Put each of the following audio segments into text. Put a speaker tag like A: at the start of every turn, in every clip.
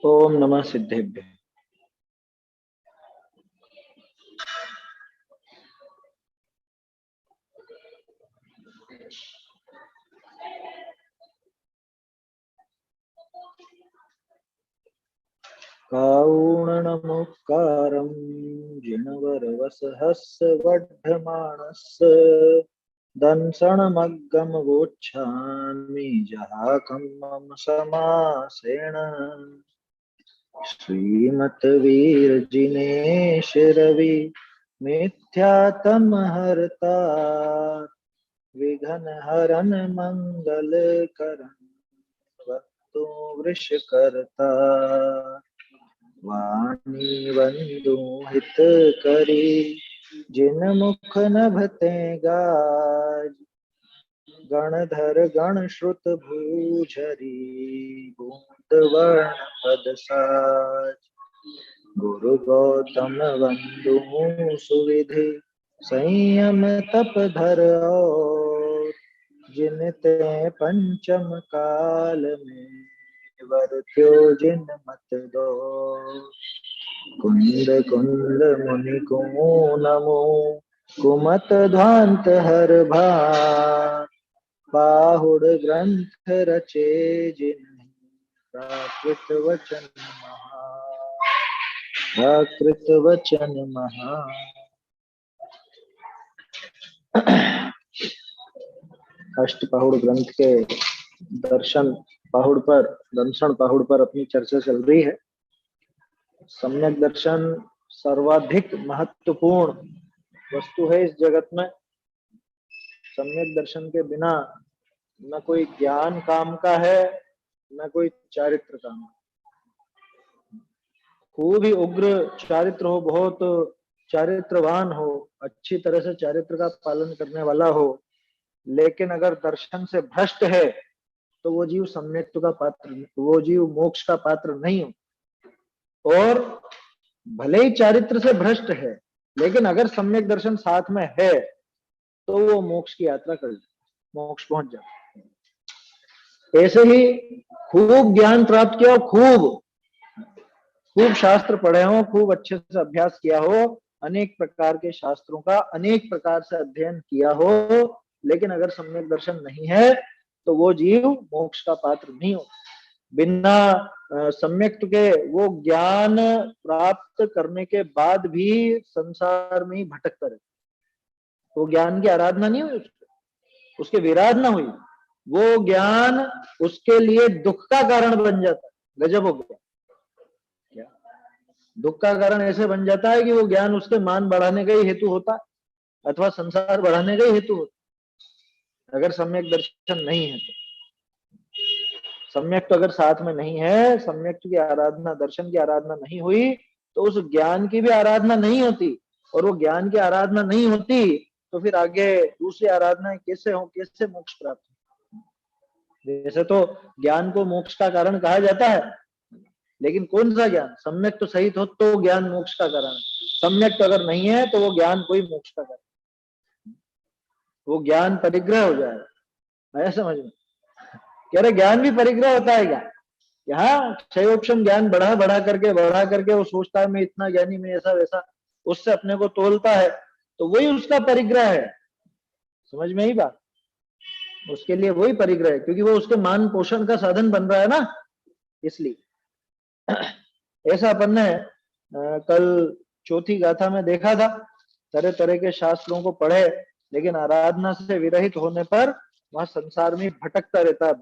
A: ओम नमः सिद्धेभ्य। कारुणनमुक्कारं जिनवरवसहस्रवर्धमानस्य दंसनमग्गमगोच्छामि जहाकं मम समासेन। श्रीमद्वीरजिनेशरवि मिथ्यातमहर्ता विघ्नहरन् मङ्गलकरन् वक्तुं वृषकर्ता वाणी बंधु हितकरी जिन मुख नभते गाज गणधर गण श्रुत भूझरी बूंद वर्ण पद साज गुरु गौतम बंधु सुविधि संयम तप धर और जिन ते पंचम काल में वर्त्यो जिन मत दो। कुंद कुंद मुनि को नमो कुमत ध्वांत हर भार पाहुड़ ग्रंथ रचे जिन प्राकृत वचन महा। अष्ट पहुड़ ग्रंथ के दर्शन पहुड़ पर अपनी चर्चा चल रही है। सम्यक दर्शन सर्वाधिक महत्वपूर्ण वस्तु है इस जगत में। सम्यक दर्शन के बिना न कोई ज्ञान काम का है न कोई चारित्र काम। खूब ही उग्र चारित्र हो, बहुत चारित्रवान हो, अच्छी तरह से चारित्र का पालन करने वाला हो, लेकिन अगर दर्शन से भ्रष्ट है तो वो जीव सम्यक्त्व का पात्र, वो जीव मोक्ष का पात्र नहीं हो। और भले ही चारित्र से भ्रष्ट है लेकिन अगर सम्यक दर्शन साथ में है तो वो मोक्ष की यात्रा कर जाए, मोक्ष पहुंच जाए। ऐसे ही खूब ज्ञान प्राप्त किया हो, खूब शास्त्र पढ़े हो, खूब अच्छे से अभ्यास किया हो, अनेक प्रकार के शास्त्रों का अनेक प्रकार से अध्ययन किया हो, लेकिन अगर सम्यक दर्शन नहीं है तो वो जीव मोक्ष का पात्र नहीं हो। बिना सम्यक्त्व के वो ज्ञान प्राप्त करने के बाद भी संसार में ही भटकता रहता। वो ज्ञान की आराधना नहीं हुई, उसके विराध ना हुई, वो ज्ञान उसके लिए दुख का कारण बन जाता है। गजब हो गया क्या? दुख का कारण ऐसे बन जाता है कि वो ज्ञान उसके मान बढ़ाने का ही हेतु होता है अथवा संसार बढ़ाने का ही हेतु होता है। अगर सम्यक दर्शन नहीं है तो, सम्यक तो अगर साथ में नहीं है, सम्यक की आराधना, दर्शन की आराधना नहीं हुई तो उस ज्ञान की भी आराधना नहीं होती, और वो ज्ञान की आराधना नहीं होती तो फिर आगे दूसरी आराधना कैसे हो, कैसे मोक्ष प्राप्त हो? वैसे तो ज्ञान को मोक्ष का कारण कहा जाता है, लेकिन कौन सा ज्ञान? सम्यक तो सहित हो तो ज्ञान मोक्ष का कारण है। सम्यक तो अगर नहीं है तो वो ज्ञान कोई मोक्ष का कारण, वो ज्ञान परिग्रह हो जाएगा। है समझ में? कह रहे ज्ञान भी परिग्रह होता है क्या? यहाँ क्षयोक्षम ज्ञान बढ़ा करके वो सोचता है मैं इतना ज्ञानी, मैं ऐसा वैसा, उससे अपने को तोलता है तो वही उसका परिग्रह है। समझ में ही बात? उसके लिए वही परिग्रह है, क्योंकि वो उसके मान पोषण का साधन बन रहा है ना, इसलिए। ऐसा अपन ने कल चौथी गाथा में देखा था, तरह तरह के शास्त्रों को पढ़े लेकिन आराधना से विरहित होने पर वहां संसार में भटकता रहता है।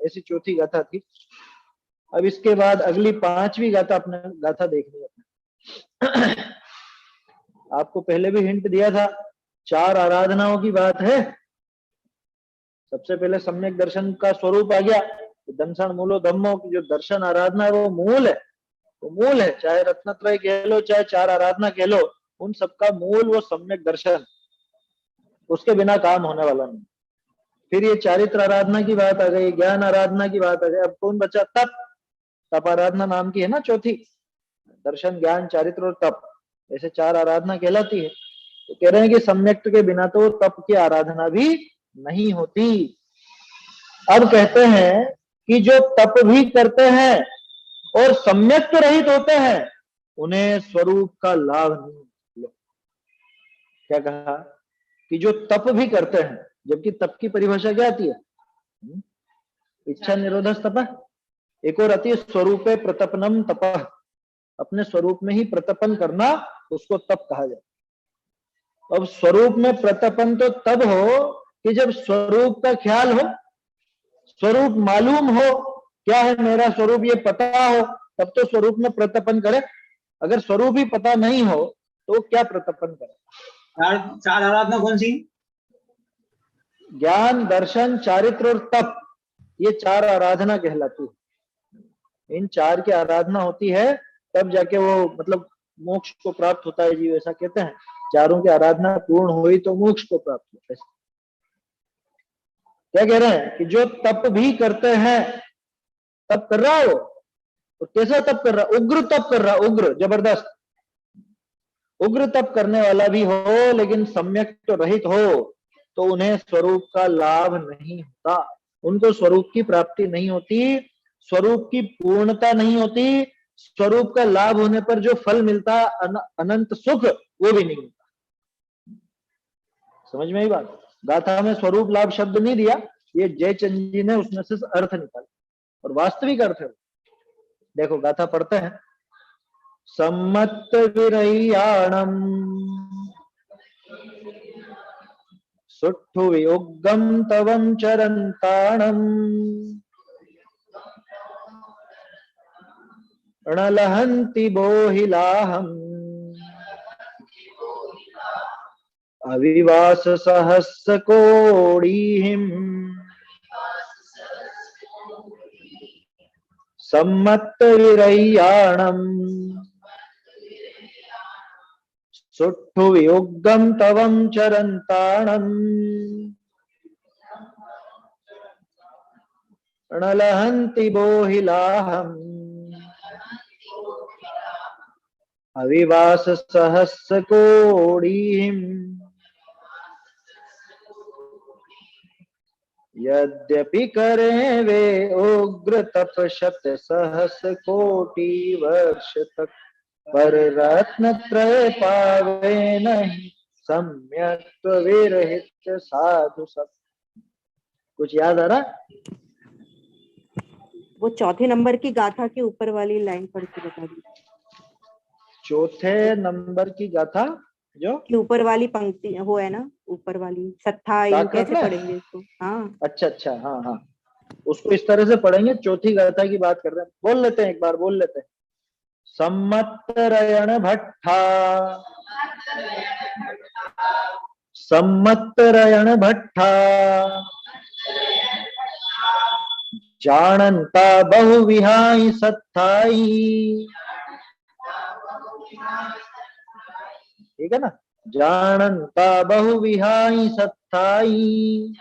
A: ऐसी चौथी गाथा थी। अब इसके बाद अगली पांचवी गाथा देखनी है। आपको पहले भी हिंट दिया था, 4 आराधनाओं की बात है। सबसे पहले सम्यक दर्शन का स्वरूप आ गया, दंसन मूलो धम्मो की जो दर्शन आराधना है वो मूल है, वो मूल है। चाहे रत्नत्रय कह लो, चाहे 4 आराधना कह लो, उन सबका मूल वो सम्यक दर्शन, उसके बिना काम होने वाला नहीं। फिर ये चारित्र आराधना की बात आ गई, ज्ञान आराधना की बात आ गई। अब कौन बचा? तप आराधना नाम की है ना चौथी। दर्शन, ज्ञान, चारित्र और तप, ऐसे 4 आराधना कहलाती है। तो कह रहे हैं कि सम्यक्त्व के बिना तो तप की आराधना भी नहीं होती। अब कहते हैं कि जो तप भी करते हैं और सम्यक तो रहित होते हैं, उन्हें स्वरूप का लाभ नहीं मिले। क्या कहा कि जो तप भी करते हैं, जबकि तप की परिभाषा क्या आती है? इच्छा निरोध तप। एक और आती है स्वरूपे प्रतपनम तप, अपने स्वरूप में ही प्रतपन करना, उसको तप कहा जाए। अब स्वरूप में प्रतपन तो तब हो कि जब स्वरूप का ख्याल हो, स्वरूप मालूम हो, क्या है मेरा स्वरूप ये पता हो, तब तो स्वरूप में प्रतपन करे। अगर स्वरूप ही पता नहीं हो तो क्या प्रतपन करे?
B: चार आराधना कौन सी?
A: ज्ञान, दर्शन, चारित्र और तप, ये चार आराधना कहलाती है। इन चार की आराधना होती है तब जाके वो मतलब मोक्ष को प्राप्त होता है जीव, ऐसा कहते हैं। चारों की आराधना पूर्ण हुई तो मोक्ष को प्राप्त होता है। क्या कह रहे हैं कि जो तप भी करते हैं, तप कर रहा हो तो कैसा तप कर रहा? उग्र तप कर रहा, उग्र जबरदस्त। उग्र तप करने वाला भी हो लेकिन सम्यक तो रहित हो तो उन्हें स्वरूप का लाभ नहीं होता, उनको स्वरूप की प्राप्ति नहीं होती, स्वरूप की पूर्णता नहीं होती, स्वरूप का लाभ होने पर जो फल मिलता अनंत सुख, वो भी नहीं मिलता। समझ में ही बात? गाथा में स्वरूप लाभ शब्द नहीं दिया, ये जयचंद जी ने उसमें से अर्थ निकाला और वास्तविक अर्थ है। देखो गाथा पढ़ते हैं। सम्मत विरह्याणम सुट्ठु वियोगम तवम चरंताणम णलहन्ति बोहिलाहम अविवास सहस्र कोड़ीहिम सम्मत विरह्याणम सुट्ठु वियोगम तवम चरंताणम णलहन्ति बोहिलाहम अविवास सहस्र कोड़ीहिम यद्यपि करें वे उग्र तप शत सहस कोटि वर्ष तक, पर रत्न त्रय पावे नहीं सम्यक विरहित साधु सब। कुछ याद आ रहा?
C: वो चौथे नंबर की गाथा के ऊपर वाली लाइन पढ़ के बता दी।
A: चौथे नंबर की गाथा जो
C: कि ऊपर वाली पंक्ति वो है ना, ऊपर वाली सत्ताई, कैसे पढ़ेंगे इसको? हाँ
A: अच्छा, हाँ हाँ, उसको इस तरह से पढ़ेंगे। चौथी गाथा की बात कर रहे हैं, बोल लेते हैं, एक बार बोल लेते हैं। सम्मतरयण भट्टा, सम्मतरयण भट्टा जानता बहु विहाई सत्ताई। ठीक है ना? जानता बहु विहाई सत्ताई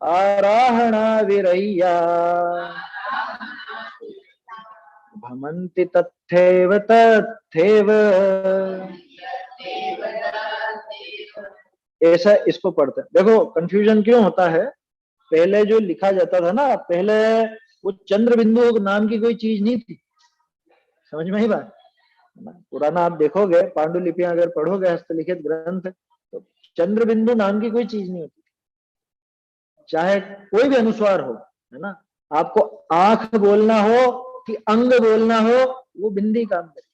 A: आराहणा विरह्या भमन्ति तथैव तथैव। ऐसा इसको पढ़ते हैं। देखो कंफ्यूजन क्यों होता है, पहले जो लिखा जाता था ना, पहले वो चंद्र बिंदु नाम की कोई चीज नहीं थी। समझ में ही बात? पुराना आप देखोगे, पांडुलिपियां अगर पढ़ोगे, हस्तलिखित ग्रंथ, तो चंद्र बिंदु नाम की कोई चीज नहीं होती, चाहे कोई भी अनुस्वार हो, है ना? आपको आंख बोलना हो कि अंग बोलना हो, वो बिंदी काम करे।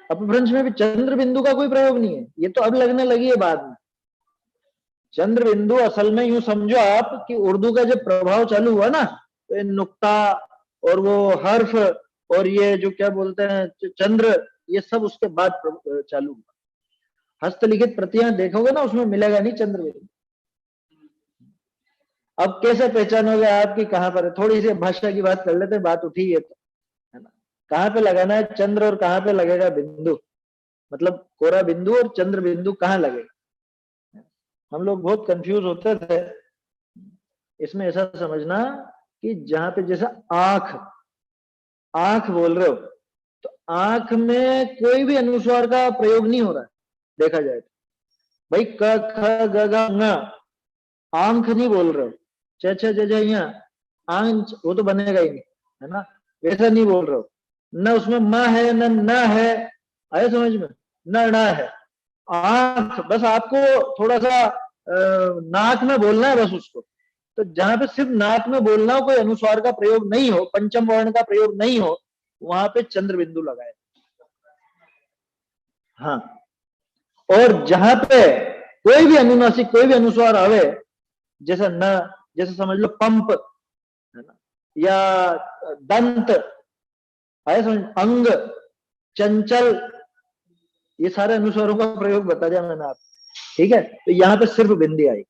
A: अपभ्रंश में भी चंद्र बिंदु का कोई प्रयोग नहीं है, ये तो अब लगने लगी है बाद में। चंद्र बिंदु असल में यूं समझो आप कि उर्दू का जब प्रभाव चालू हुआ ना, तो ये नुक्ता और वो हर्फ और ये जो क्या बोलते हैं चंद्र, ये सब उसके बाद चालू हुआ। हस्तलिखित प्रतियां देखोगे ना, उसमें मिलेगा नहीं चंद्र बिंदु। अब कैसे पहचानोगे आप कि कहां पर है? थोड़ी सी भाषा की बात कर लेते हैं, बात उठी है तो, है ना? कहां पे लगाना है चंद्र और कहां पे लगेगा बिंदु, मतलब कोरा बिंदु और चंद्र बिंदु कहां लगेगा? हम लोग बहुत कंफ्यूज होते थे इसमें। ऐसा समझना कि जहां पे जैसा आंख, आंख बोल रहे हो तो आंख में कोई भी अनुस्वार का प्रयोग नहीं हो रहा है, देखा जाए तो। भाई क ख ग घ ङ, आंख नहीं बोल रहे हो, छ छ ज ज यहाँ आंच, वो तो बनेगा ही नहीं, है ना, वैसा नहीं बोल रहा हूँ। न उसमें म है न है, आए समझ में, न है। आंख, बस आपको थोड़ा सा नाक में बोलना है बस उसको। तो जहां पे सिर्फ नाक में बोलना हो, कोई अनुस्वार का प्रयोग नहीं हो, पंचम वर्ण का प्रयोग नहीं हो, वहां पे चंद्र बिंदु लगाए। हाँ, और जहां पे कोई भी अनुनासिक, कोई भी अनुस्वार आवे, जैसे न, जैसे समझ लो पंप, है ना, या दंत, आए समझ, अंग, चंचल, ये सारे अनुस्वारों का प्रयोग बता दिया मैंने आपको, ठीक है। तो यहाँ पे सिर्फ बिंदी आई,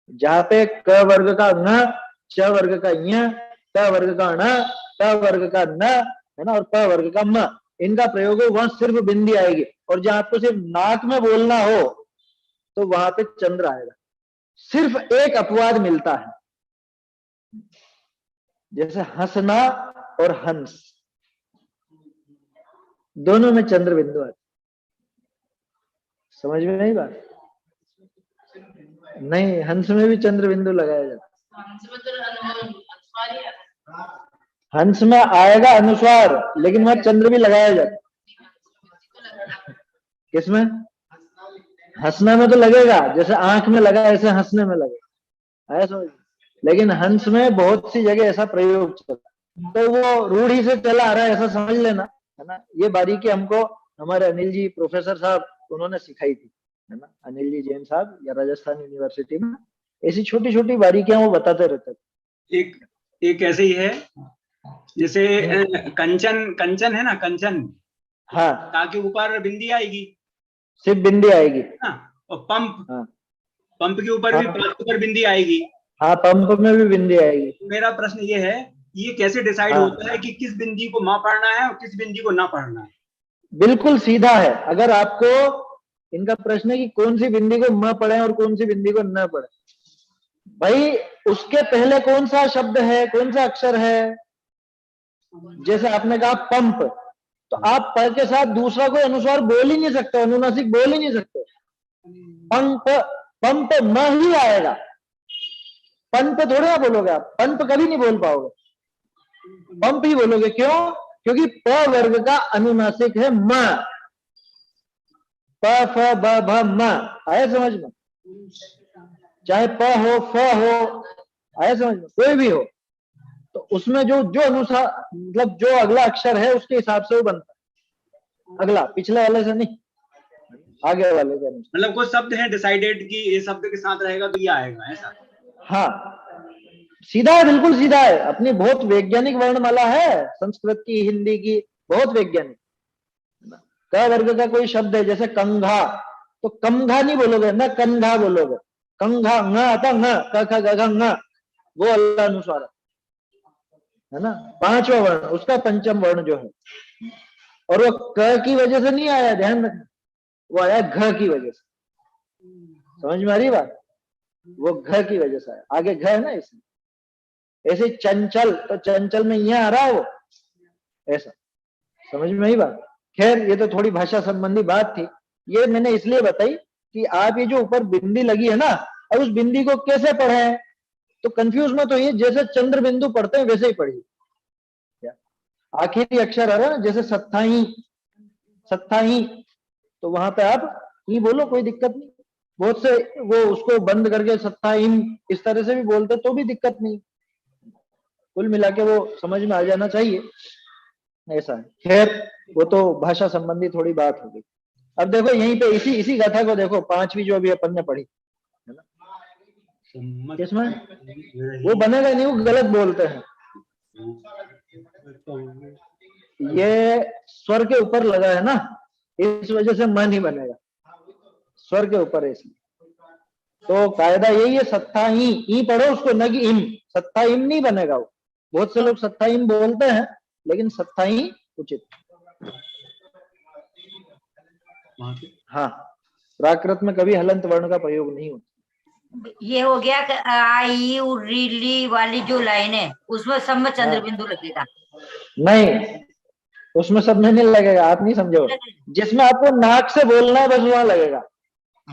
A: जहां पे क वर्ग का न, च वर्ग का य, ट वर्ग का ण, ट वर्ग का न, है ना, और प वर्ग का म, इनका प्रयोग हो, वहां सिर्फ बिंदी आएगी। और जहां आपको सिर्फ नाक में बोलना हो तो वहां पे चंद्र आएगा। सिर्फ एक अपवाद मिलता है, जैसे हंसना और हंस, दोनों में चंद्र बिंदु आते। समझ में नहीं बात? नहीं, हंस में भी चंद्र बिंदु लगाया जाता। हंस में आएगा अनुस्वार, लेकिन वहां चंद्र भी लगाया जाता। किसमें? हंसना में तो लगेगा, जैसे आंख में लगा ऐसे हंसने में लगेगा, ऐसा। लेकिन हंस में बहुत सी जगह ऐसा प्रयोग चला, तो वो रूढ़ी से चला आ रहा है, ऐसा समझ लेना, है ना। ये बारीकी हमको हमारे अनिल जी प्रोफेसर साहब उन्होंने सिखाई थी, है ना, अनिल जी जैन साहब, या राजस्थान यूनिवर्सिटी में ऐसी छोटी छोटी बारीकियां वो बताते रहते थे।
B: एक ऐसे ही है, जैसे कंचन, कंचन है ना, कंचन,
A: हाँ,
B: ताकि ऊपर बिंदी आएगी,
A: सिर्फ बिंदी आएगी।
B: हाँ, और पंप,
A: हाँ,
B: पंप के ऊपर भी, पंप के ऊपर बिंदी आएगी।
A: हाँ, पंप में भी बिंदी आएगी।
B: मेरा प्रश्न ये है, ये कैसे डिसाइड होता है कि किस बिंदी को मां पढ़ना है और किस बिंदी को ना पढ़ना है?
A: बिल्कुल सीधा है। अगर आपको इनका प्रश्न है कि कौन सी बिंदी को म पढ़े और कौन सी बिंदी को न पढ़े, भाई उसके पहले कौन सा शब्द है, कौन सा अक्षर है। जैसे आपने कहा पंप, तो आप प के साथ दूसरा कोई अनुस्वार बोल ही नहीं सकते, अनुनासिक बोल ही नहीं सकते। पंप, पंप म ही आएगा, पंप थोड़े ना बोलोगे आप, पंप कभी नहीं बोल पाओगे, पंप ही बोलोगे। क्यों? क्योंकि प वर्ग का अनुनासिक है म, प फ ब भ म, आया समझ में। चाहे प हो, फ हो, आया समझ में, कोई भी हो, तो उसमें जो जो अनुसार, मतलब जो अगला अक्षर है उसके हिसाब से वो बनता है, अगला पिछले वाले से नहीं, आगे वाले के अनुसार।
B: मतलब कुछ शब्द है डिसाइडेड कि ये शब्द के साथ रहेगा तो ये आएगा, ऐसा?
A: हाँ, सीधा है, बिल्कुल सीधा है। अपनी बहुत वैज्ञानिक वर्णमाला है, संस्कृत की, हिंदी की, बहुत वैज्ञानिक। क वर्ग का कोई शब्द है, जैसे कंघा, तो कमघा नहीं बोलोगे, न कंघा बोलोगे, कंघा, न आता, न, क ख ग घ ng, वो अल्लाह अनुस्वार है ना, पांचवा वर्ण, उसका पंचम वर्ण जो है। और वो क की वजह से नहीं आया, ध्यान रखना, वो आया घ की वजह से। समझ में आ रही बात? वो घ की वजह से आया, आगे घ है ना इसमें। ऐसे चंचल, तो चंचल में यहां आ रहा है वो, ऐसा। समझ में आई बात? खैर, ये तो थोड़ी भाषा संबंधी बात थी, ये मैंने इसलिए बताई कि आप ये जो ऊपर बिंदी लगी है ना, अब उस बिंदी को कैसे पढ़े, तो कंफ्यूज मत होइए, जैसे चंद्र बिंदु पढ़ते हैं वैसे ही पढ़िए। आखिरी अक्षर आ रहा है ना, जैसे सत्ताही, सत्ताही, तो वहां पे आप ही बोलो, कोई दिक्कत नहीं। बहुत से वो उसको बंद करके सत्ताहीन इस तरह से भी बोलते, तो भी दिक्कत नहीं। कुल मिला के वो समझ में आ जाना चाहिए, ऐसा है। खैर, वो तो भाषा संबंधी थोड़ी बात होगी। अब देखो यहीं पे इसी गाथा को देखो, पांचवी जो अभी अपन ने पढ़ी है ना, इसमें वो बनेगा नहीं, वो गलत बोलते हैं। ये स्वर के ऊपर लगा है ना, इस वजह से मन ही बनेगा, स्वर के ऊपर है इसलिए। तो कायदा यही है, सत्ता ही पढ़ो उसको, न कि इम, सत्ता इम नहीं बनेगा वो। बहुत से लोग सत्ता इम बोलते हैं, लेकिन सत्ता ही उचित। हाँ, प्राकृत में कभी हलंत वर्ण का प्रयोग नहीं होता।
D: ये हो गया कि आई उ री ली वाली जो लाइन है उसमें सब में चंद्र बिंदु लगेगा? नहीं,
A: उसमें सब में नहीं लगेगा, आप नहीं समझो। जिसमें आपको नाक से बोलना है बस वहां लगेगा।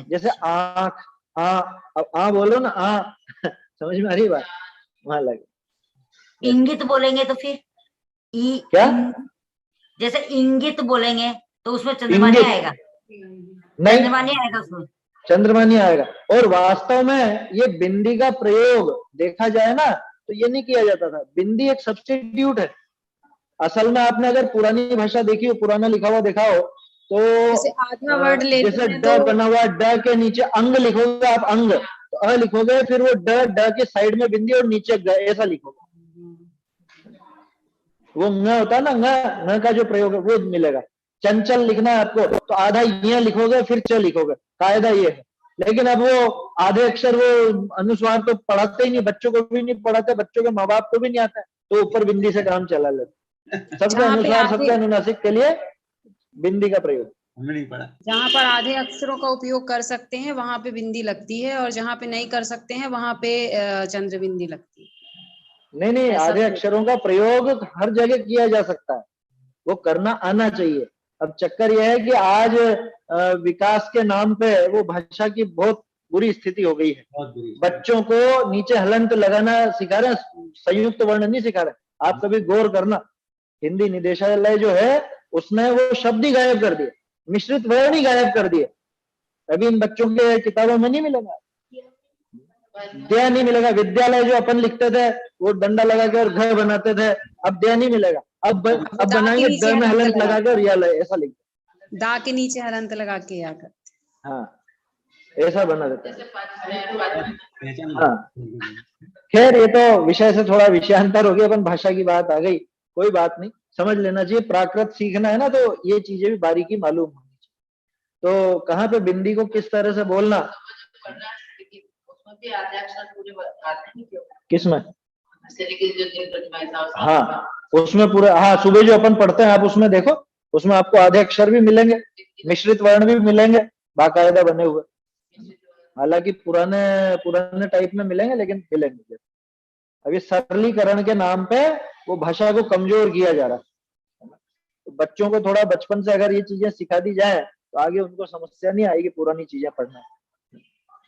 A: जैसे आंख, अब आ बोलो ना, आ समझ में आ रही बात? वहां लगे।
D: इंगित बोलेंगे तो फिर
A: क्या?
D: जैसे इंगित बोलेंगे तो उसमें चंद्रमा नहीं
A: इंगित?
D: आएगा,
A: नहीं,
D: चंद्रमा नहीं आएगा उसमें।
A: चंद्रमा नहीं आएगा। और वास्तव में ये बिंदी का प्रयोग देखा जाए ना तो ये नहीं किया जाता था। बिंदी एक सब्स्टिट्यूट है। असल में आपने अगर पुरानी भाषा देखी हो, पुराना लिखा हुआ देखा हो तो
E: जैसे आधा वर्ड लेते
A: जैसे
E: हैं
A: ड
E: तो
A: बना हुआ, ड के नीचे अंग लिखोगे आप, अंग तो अ लिखोगे, फिर वो ड के साइड में बिंदी और नीचे ग, ऐसा लिखोगे। वो न होता है ना, न का जो प्रयोग है वो मिलेगा। चंचल लिखना है आपको तो आधा ये लिखोगे फिर च लिखोगे, कायदा ये है। लेकिन अब वो आधे अक्षर, वो अनुस्वार तो पढ़ाते ही नहीं, बच्चों को भी नहीं पढ़ाते, बच्चों के माँ बाप को भी नहीं आता है, तो ऊपर बिंदी से काम चला लेते। सबके
E: जहाँ पे
A: अनुस्वार, सबके
E: आधे
A: अनुनासिक के लिए बिंदी का प्रयोग।
B: हमने नहीं पढ़ा।
E: जहाँ पर आधे अक्षरों का उपयोग कर सकते हैं वहां पे बिंदी लगती है, और जहाँ पे नहीं कर सकते हैं वहां पे चंद्र बिंदी लगती है।
A: नहीं नहीं,
E: ऐसा
A: आधे
E: भी
A: अक्षरों का प्रयोग हर जगह किया जा सकता है, वो करना आना चाहिए। अब चक्कर यह है कि आज विकास के नाम पे वो भाषा की बहुत बुरी स्थिति हो गई है।
B: बहुत बुरी।
A: बच्चों को नीचे हलंत लगाना सिखा रहे हैं, संयुक्त वर्ण नहीं सिखा रहे। आप कभी गौर करना, हिंदी निदेशालय जो है उसने वो शब्द ही गायब कर दिए, मिश्रित वर्ण ही गायब कर दिए। अभी इन बच्चों के किताबों में नहीं मिलेगा, दया नहीं मिलेगा। विद्यालय जो अपन लिखते थे वो डंडा लगा के और घर बनाते थे, अब दया नहीं मिलेगा। अब बनाएंगे द में हलंत लगा के और या ऐसा लिख,
E: दा के नीचे हलंत लगा के या कर।
A: हाँ ऐसा बना देते हैं।
B: पहचान
A: हाँ, खैर ये तो विषय से थोड़ा विषयांतर हो गया, अपन भाषा की बात आ गई, कोई बात नहीं, समझ लेना चाहिए। प्राकृत सीखना है ना तो ये चीजें भी बारीकी मालूम होनी चाहिए। तो कहाँ पे बिंदी को किस तरह से बोलना, किसमें? हाँ उसमें पूरा, हाँ सुबह जो अपन पढ़ते हैं आप उसमें देखो, उसमें आपको आधे अक्षर भी मिलेंगे, मिश्रित वर्ण भी मिलेंगे, बाकायदा बने हुए। हालांकि पुराने टाइप में मिलेंगे, लेकिन मिलेंगे। अभी सरलीकरण के नाम पे वो भाषा को कमजोर किया जा रहा है। तो बच्चों को थोड़ा बचपन से अगर ये चीजें सिखा दी जाए तो आगे उनको समस्या नहीं आएगी पुरानी चीजें पढ़ना।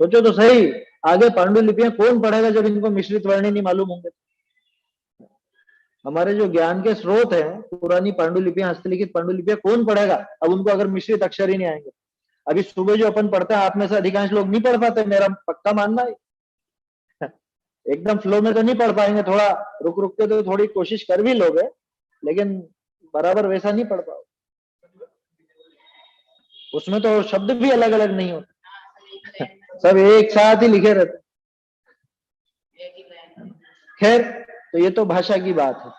A: सोचो तो सही, आगे पांडुलिपियां कौन पढ़ेगा जब इनको मिश्रित वर्ण नहीं मालूम होंगे। हमारे जो ज्ञान के स्रोत हैं, पुरानी पांडुलिपियां, हस्तलिखित पांडुलिपियां कौन पढ़ेगा अब उनको, अगर मिश्रित अक्षर ही नहीं आएंगे। अभी सुबह जो अपन पढ़ते हैं, आप में से अधिकांश लोग नहीं पढ़ पाते, मेरा पक्का मानना है। एकदम फ्लो में तो नहीं पढ़ पाएंगे, थोड़ा रुक रुक के तो थोड़ी कोशिश कर भी लोगे, लेकिन बराबर वैसा नहीं पढ़ पाओ। उसमें तो शब्द भी अलग अलग नहीं होते, सब एक साथ ही लिखे रहते। खैर, तो ये तो भाषा की बात है।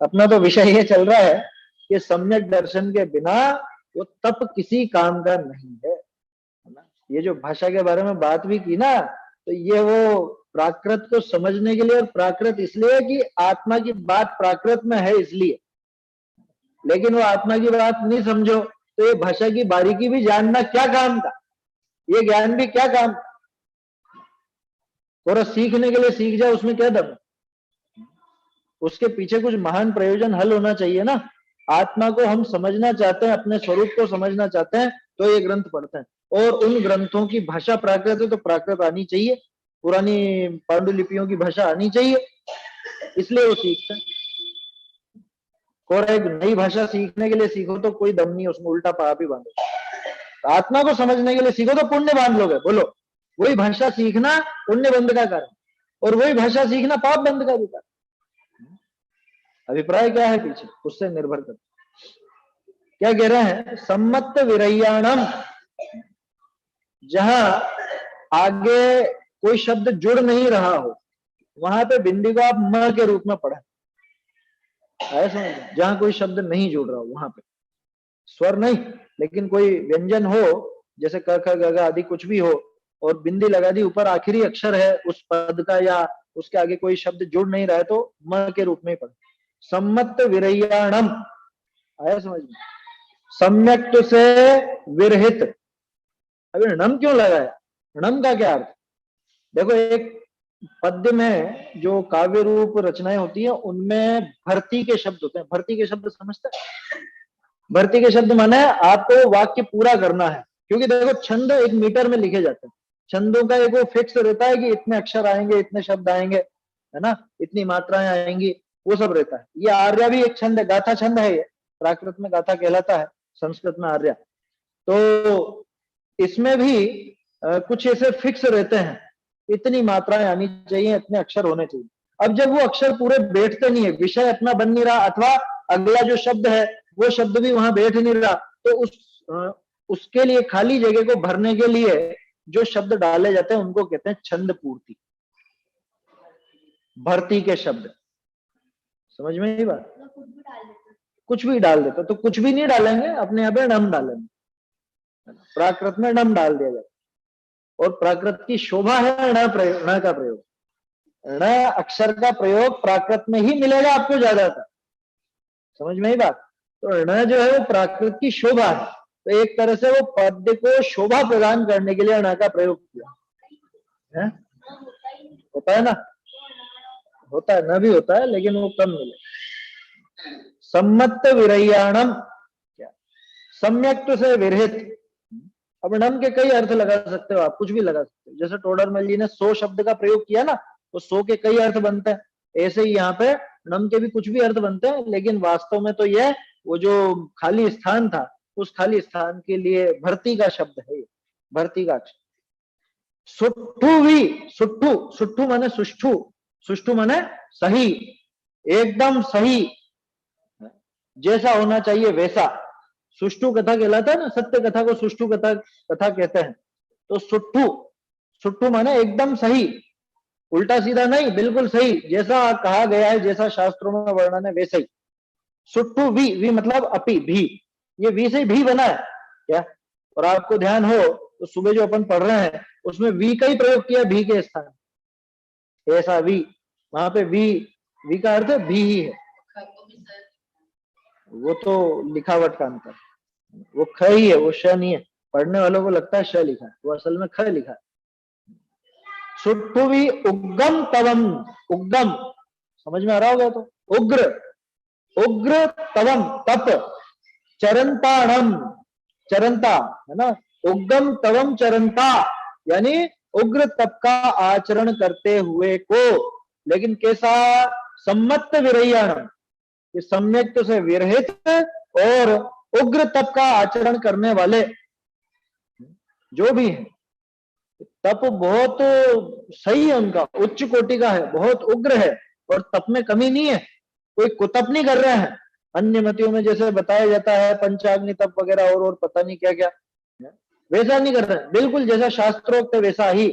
A: अपना तो विषय ये चल रहा है कि सम्यक दर्शन के बिना वो तप किसी काम का नहीं है ना। ये जो भाषा के बारे में बात भी की ना, तो ये वो प्राकृत को समझने के लिए, और प्राकृत इसलिए कि आत्मा की बात प्राकृत में है इसलिए, लेकिन वो आत्मा की बात नहीं समझो तो ये भाषा की बारीकी भी जानना क्या काम का, ये ज्ञान भी क्या काम। और सीखने के लिए सीख जाओ, उसमें क्या दम, उसके पीछे कुछ महान प्रयोजन हल होना चाहिए ना। आत्मा को हम समझना चाहते हैं, अपने स्वरूप को समझना चाहते हैं, तो ये ग्रंथ पढ़ते हैं। और उन ग्रंथों की भाषा प्राकृत है तो प्राकृत आनी चाहिए, पुरानी पांडुलिपियों की भाषा आनी चाहिए, इसलिए वो सीखते हैं। और एक नई भाषा सीखने के लिए सीखो तो कोई दम नहीं, उसमें उल्टा पाप ही बांधो। आत्मा को समझने के लिए सीखो तो पुण्य बांध लोगे। बोलो, वही भाषा सीखना पुण्य बंध का कारण, और वही भाषा सीखना पाप बंध का भी कारण। अभिप्राय क्या है पीछे, उससे निर्भर करता। क्या कह रहे हैं, सम्मत विरह्याणम, जहां आगे कोई शब्द जुड़ नहीं रहा हो वहां पे बिंदी को आप म के रूप में पढ़ें। है समझ? जहां कोई शब्द नहीं जुड़ रहा हो वहां पे स्वर नहीं, लेकिन कोई व्यंजन हो, जैसे क ख ग घ आदि कुछ भी हो, और बिंदी लगा दी, ऊपर आखिरी अक्षर है उस पद का या उसके आगे कोई शब्द जुड़ नहीं रहा है, तो म के रूप में ही पढ़े। सम्मत विरह्याणम, आया समझ में? सम्यक से विरहित। अभी नम क्यों लगाया, नम का क्या अर्थ? देखो, एक पद्य में जो काव्य रूप रचनाएं होती है उनमें भर्ती के शब्द होते हैं। भर्ती के शब्द समझते हैं? भर्ती के शब्द माने आपको वाक्य पूरा करना है, क्योंकि देखो छंद एक मीटर में लिखे जाते हैं, छंदों का एक वो फिक्स रहता है कि इतने अक्षर आएंगे, इतने शब्द आएंगे, है ना, इतनी मात्राएं आएंगी, वो सब रहता है। ये आर्या भी एक छंद है, गाथा छंद है, ये प्राकृत में गाथा कहलाता है, संस्कृत में आर्या। तो इसमें भी कुछ ऐसे फिक्स रहते हैं, इतनी मात्राएं आनी चाहिए, इतने अक्षर होने चाहिए। अब जब वो अक्षर पूरे बैठते नहीं है, विषय अपना बन नहीं रहा, अथवा अगला जो शब्द है वो शब्द भी वहां बैठ नहीं रहा, तो उसके लिए खाली जगह को भरने के लिए जो शब्द डाले जाते हैं उनको कहते हैं छंद पूर्ति, भर्ती के शब्द। समझ में नहीं बात? कुछ भी डाल देते, तो कुछ भी नहीं डालेंगे, अपने यहाँ पे नम डालेंगे, प्राकृत में नम डाल दिया जाता, और प्राकृत की शोभा है ण का प्रयोग, ण अक्षर का प्रयोग प्राकृत में ही मिलेगा आपको ज्यादातर। समझ में ही बात? तो ण जो है वो प्राकृत की शोभा है, तो एक तरह से वो पद्य को शोभा प्रदान करने के लिए ण का प्रयोग किया है। होता है ना, होता है, न भी होता है, लेकिन वो कम मिले। सम्मत विरह्याणम, क्या सम्यक्त से विरहित। अब नम के कई अर्थ लगा सकते हो आप, कुछ भी लगा सकते हो। जैसे टोडरमल जी ने 100 शब्द का प्रयोग किया ना, तो 100 के कई अर्थ बनते हैं, ऐसे ही यहाँ पे नम के भी कुछ भी अर्थ बनते हैं, लेकिन वास्तव में तो यह वो जो खाली स्थान था, उस खाली स्थान के लिए भर्ती का शब्द है, भर्ती का अक्षर। सुट्ठू भी, सुट्ठू, सुट्ठू माने सुष्ठु, सुष्ठु माने सही, एकदम सही, जैसा होना चाहिए वैसा। सुष्ठु कथा कहलाता है ना, सत्य कथा को सुष्ठु कथा कहते हैं। तो सुट्ठू, सुट्ठू माने एकदम सही, उल्टा सीधा नहीं, बिल्कुल सही, जैसा कहा गया है, जैसा शास्त्रों में वर्णन है वैसे ही। सुट्ठू भी मतलब अपि भी, ये वी से भी बना है क्या? और आपको ध्यान हो तो सुबह जो अपन पढ़ रहे हैं उसमें वी का ही प्रयोग किया भी के स्थान, ऐसा वी, वहां पे वी का अर्थ भी ही है। वो तो लिखावट का अंतर, वो ख ही है, वो श नहीं है। पढ़ने वालों को लगता है श लिखा है, वो असल में ख लिखा है। सुट्ठु भी उग्गम तवम, उग्गम समझ में आ रहा होगा तो, उग्र, उग्र तवम तप, चरंताणम, चरंता है ना, उग्गम तवम चरंता, यानी उग्र तप का आचरण करते हुए को, लेकिन कैसा? सम्मत विरह्याणम, सम्यक्त से विरहित और उग्र तप का आचरण करने वाले जो भी है। तप बहुत सही है उनका, उच्च कोटि का है, बहुत उग्र है, और तप में कमी नहीं है, कोई कुतप नहीं कर रहे हैं। अन्य मतियों में जैसे बताया जाता है पंचाग्नि तप वगैरह और पता नहीं क्या क्या, वैसा नहीं कर रहे हैं, बिल्कुल जैसा शास्त्रोक्त है वैसा ही,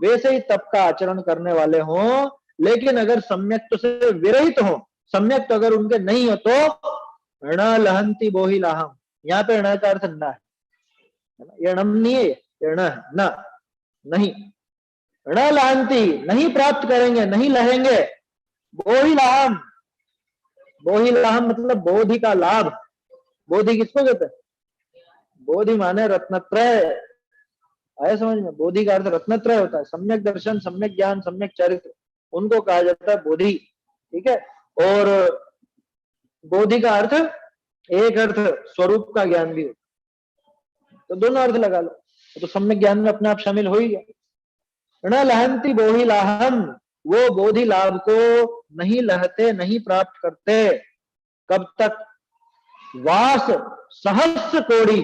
A: वैसे ही तप का आचरण करने वाले हों, लेकिन अगर सम्यक्त से विरहित हो, सम्यक्त अगर उनके नहीं हो तो ण लहंती बोही लाहम, यहाँ पे ण का अर्थ न है, ये णम नहीं है, ये ण है, न नहीं, ण लहंती नहीं प्राप्त करेंगे, नहीं लहेंगे, बोही लाहम, बोही लाहम मतलब बोधि का लाभ। बोधि किसको कहते हैं? बोधि माने रत्नत्रय, आया समझ में? बोधि का अर्थ रत्नत्रय होता है, सम्यक दर्शन, सम्यक ज्ञान, सम्यक चरित्र, उनको कहा जाता है बोधि। ठीक है, और बोधि का अर्थ, एक अर्थ स्वरूप का ज्ञान भी होता है, तो दोनों अर्थ लगा लो, तो सम्यक ज्ञान में अपने आप शामिल हो ही गया। ण लहंती बोहि लाहम, वो बोधि लाभ को नहीं लहते, नहीं प्राप्त करते। कब तक? वास सहस्र कोड़ी,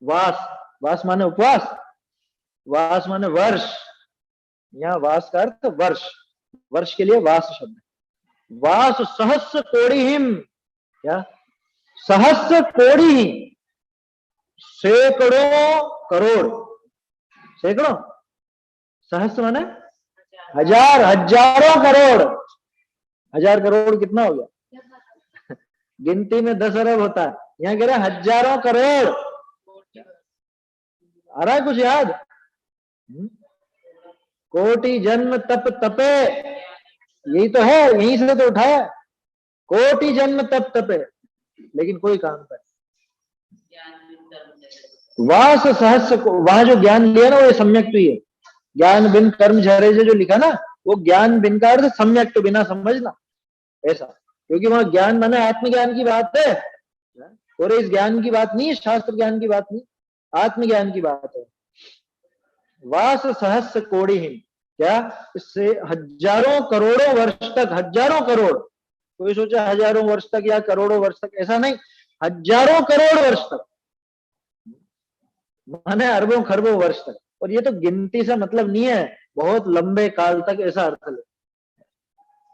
A: वास, वास माने उपवास, वास माने वर्ष, यहाँ वास का अर्थ वर्ष, वर्ष के लिए वास शब्द। वास सहस्र कोड़ी हिम, क्या? सहस्र कोड़ी, सैकड़ों करोड़, सैकड़ों, सहस्र माने हजार, हजारों करोड़, हजार करोड़ कितना हो गया? गिनती में 10 अरब होता है, यहाँ कह रहे हजारों करोड़। आ रहा है कुछ याद? कोटि जन्म तप तपे, यही तो है, यहीं से तो उठाया, कोटि जन्म तप तपे, लेकिन कोई काम पर। वास सहस्र को, वहां जो ज्ञान लिया ना वो सम्यक तो ही है, ज्ञान बिन कर्म झरे जो लिखा ना, वो ज्ञान बिन का अर्थ सम्यक तो बिना समझना, ऐसा, क्योंकि वहां ज्ञान माने आत्मज्ञान की बात है, और इस ज्ञान की बात नहीं है, शास्त्र ज्ञान की बात नहीं, आत्मज्ञान की बात है। वास सहस्र कोड़िहीन, क्या इससे हजारों करोड़ों वर्ष तक, हजारों करोड़, कोई सोचा हजारों वर्ष तक या करोड़ों वर्ष तक, ऐसा नहीं, हजारों करोड़ वर्ष तक, माने अरबों खरबों वर्ष तक। और ये तो गिनती से मतलब नहीं है, बहुत लंबे काल तक, ऐसा अर्थ ले।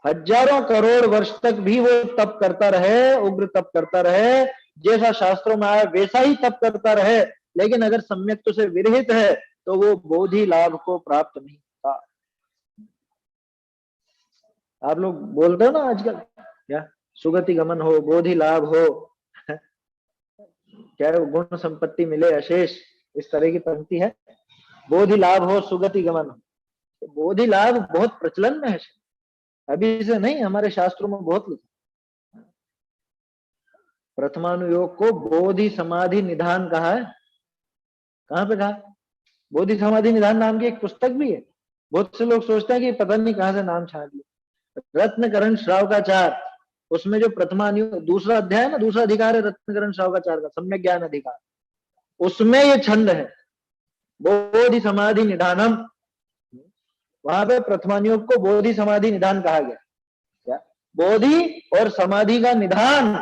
A: हजारों करोड़ वर्ष तक भी वो तप करता रहे, उग्र तप करता रहे, जैसा शास्त्रों में आया वैसा ही तप करता रहे, लेकिन अगर सम्यक से विरहित है तो वो बोधि लाभ को प्राप्त नहीं होता। आप लोग बोलते हो ना आजकल, क्या सुगति गमन हो, बोधि लाभ हो, क्या गुण संपत्ति मिले अशेष, इस तरह की पंक्ति है, बोधि लाभ हो, सुगति गमन हो। बोधि लाभ बहुत प्रचलन में है, अभी से नहीं, हमारे शास्त्रों में बहुत लिखा। प्रथमानुयोग को बोधि समाधि निधान कहा है। कहां पे कहा? बोधि समाधि निधान नाम की एक पुस्तक भी है। बहुत से लोग सोचते हैं कि पता नहीं कहां से नाम छाट लिया। रत्नकरण श्रावकाचार, उसमें जो प्रथमानुयोग दूसरा अध्याय है ना, दूसरा अधिकार है रत्नकरण श्रावकाचार का, सम्यक ज्ञान अधिकार, उसमें ये छंद है बोधि समाधि निधानम। वहां पे प्रथमानुयोग को बोधि समाधि निधान कहा गया। क्या? बोधि और समाधि का निधान,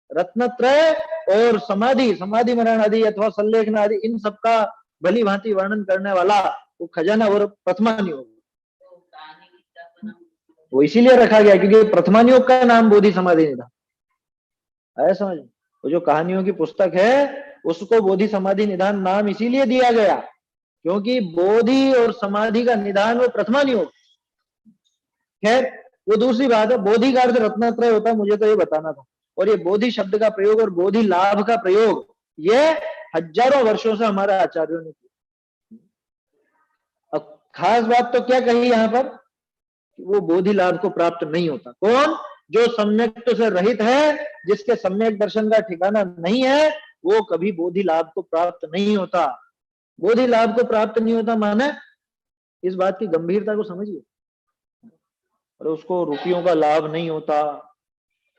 A: रत्नत्रय और समाधि, समाधि मरण आदि अथवा संलेखन आदि, इन सबका भली भांति वर्णन करने वाला वो खजाना और प्रथमानुयोग, वो इसीलिए रखा गया क्योंकि प्रथमानुयोग का नाम बोधि समाधि निधान है। समझ, वो जो कहानियों की पुस्तक है उसको बोधि समाधि निधान नाम इसीलिए दिया गया क्योंकि बोधि और समाधि का निधान वो प्रथमानुयोग। खैर वो दूसरी बात है, बोधि का अर्थ रत्नत्रय होता है, मुझे तो ये बताना था। और ये बोधि शब्द का प्रयोग और बोधि लाभ का प्रयोग ये हजारों वर्षों से हमारे आचार्यों ने किया। अब खास बात तो क्या कही यहाँ पर, वो बोधि लाभ को प्राप्त नहीं होता। कौन? जो सम्यक से रहित है, जिसके सम्यक दर्शन का ठिकाना नहीं है, वो कभी बोधि लाभ को प्राप्त नहीं होता। बोधि लाभ को प्राप्त नहीं होता माने इस बात की गंभीरता को समझिए। और उसको रुपयों का लाभ नहीं होता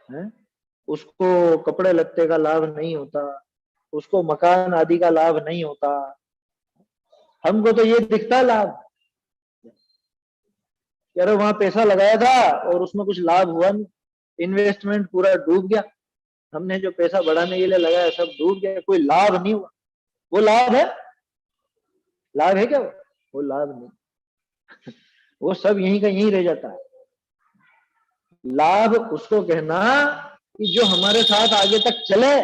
A: है, उसको कपड़े लत्ते का लाभ नहीं होता, उसको मकान आदि का लाभ नहीं होता। हमको तो ये दिखता लाभ, यार वहां पैसा लगाया था और उसमें कुछ लाभ हुआ नहीं, इन्वेस्टमेंट पूरा डूब गया, हमने जो पैसा बढ़ाने के लिए लगाया सब डूब गया, कोई लाभ नहीं हुआ। वो लाभ है? लाभ है क्या वो लाभ नहीं। वो सब यहीं का यहीं रह जाता है। लाभ उसको कहना कि जो हमारे साथ आगे तक चले,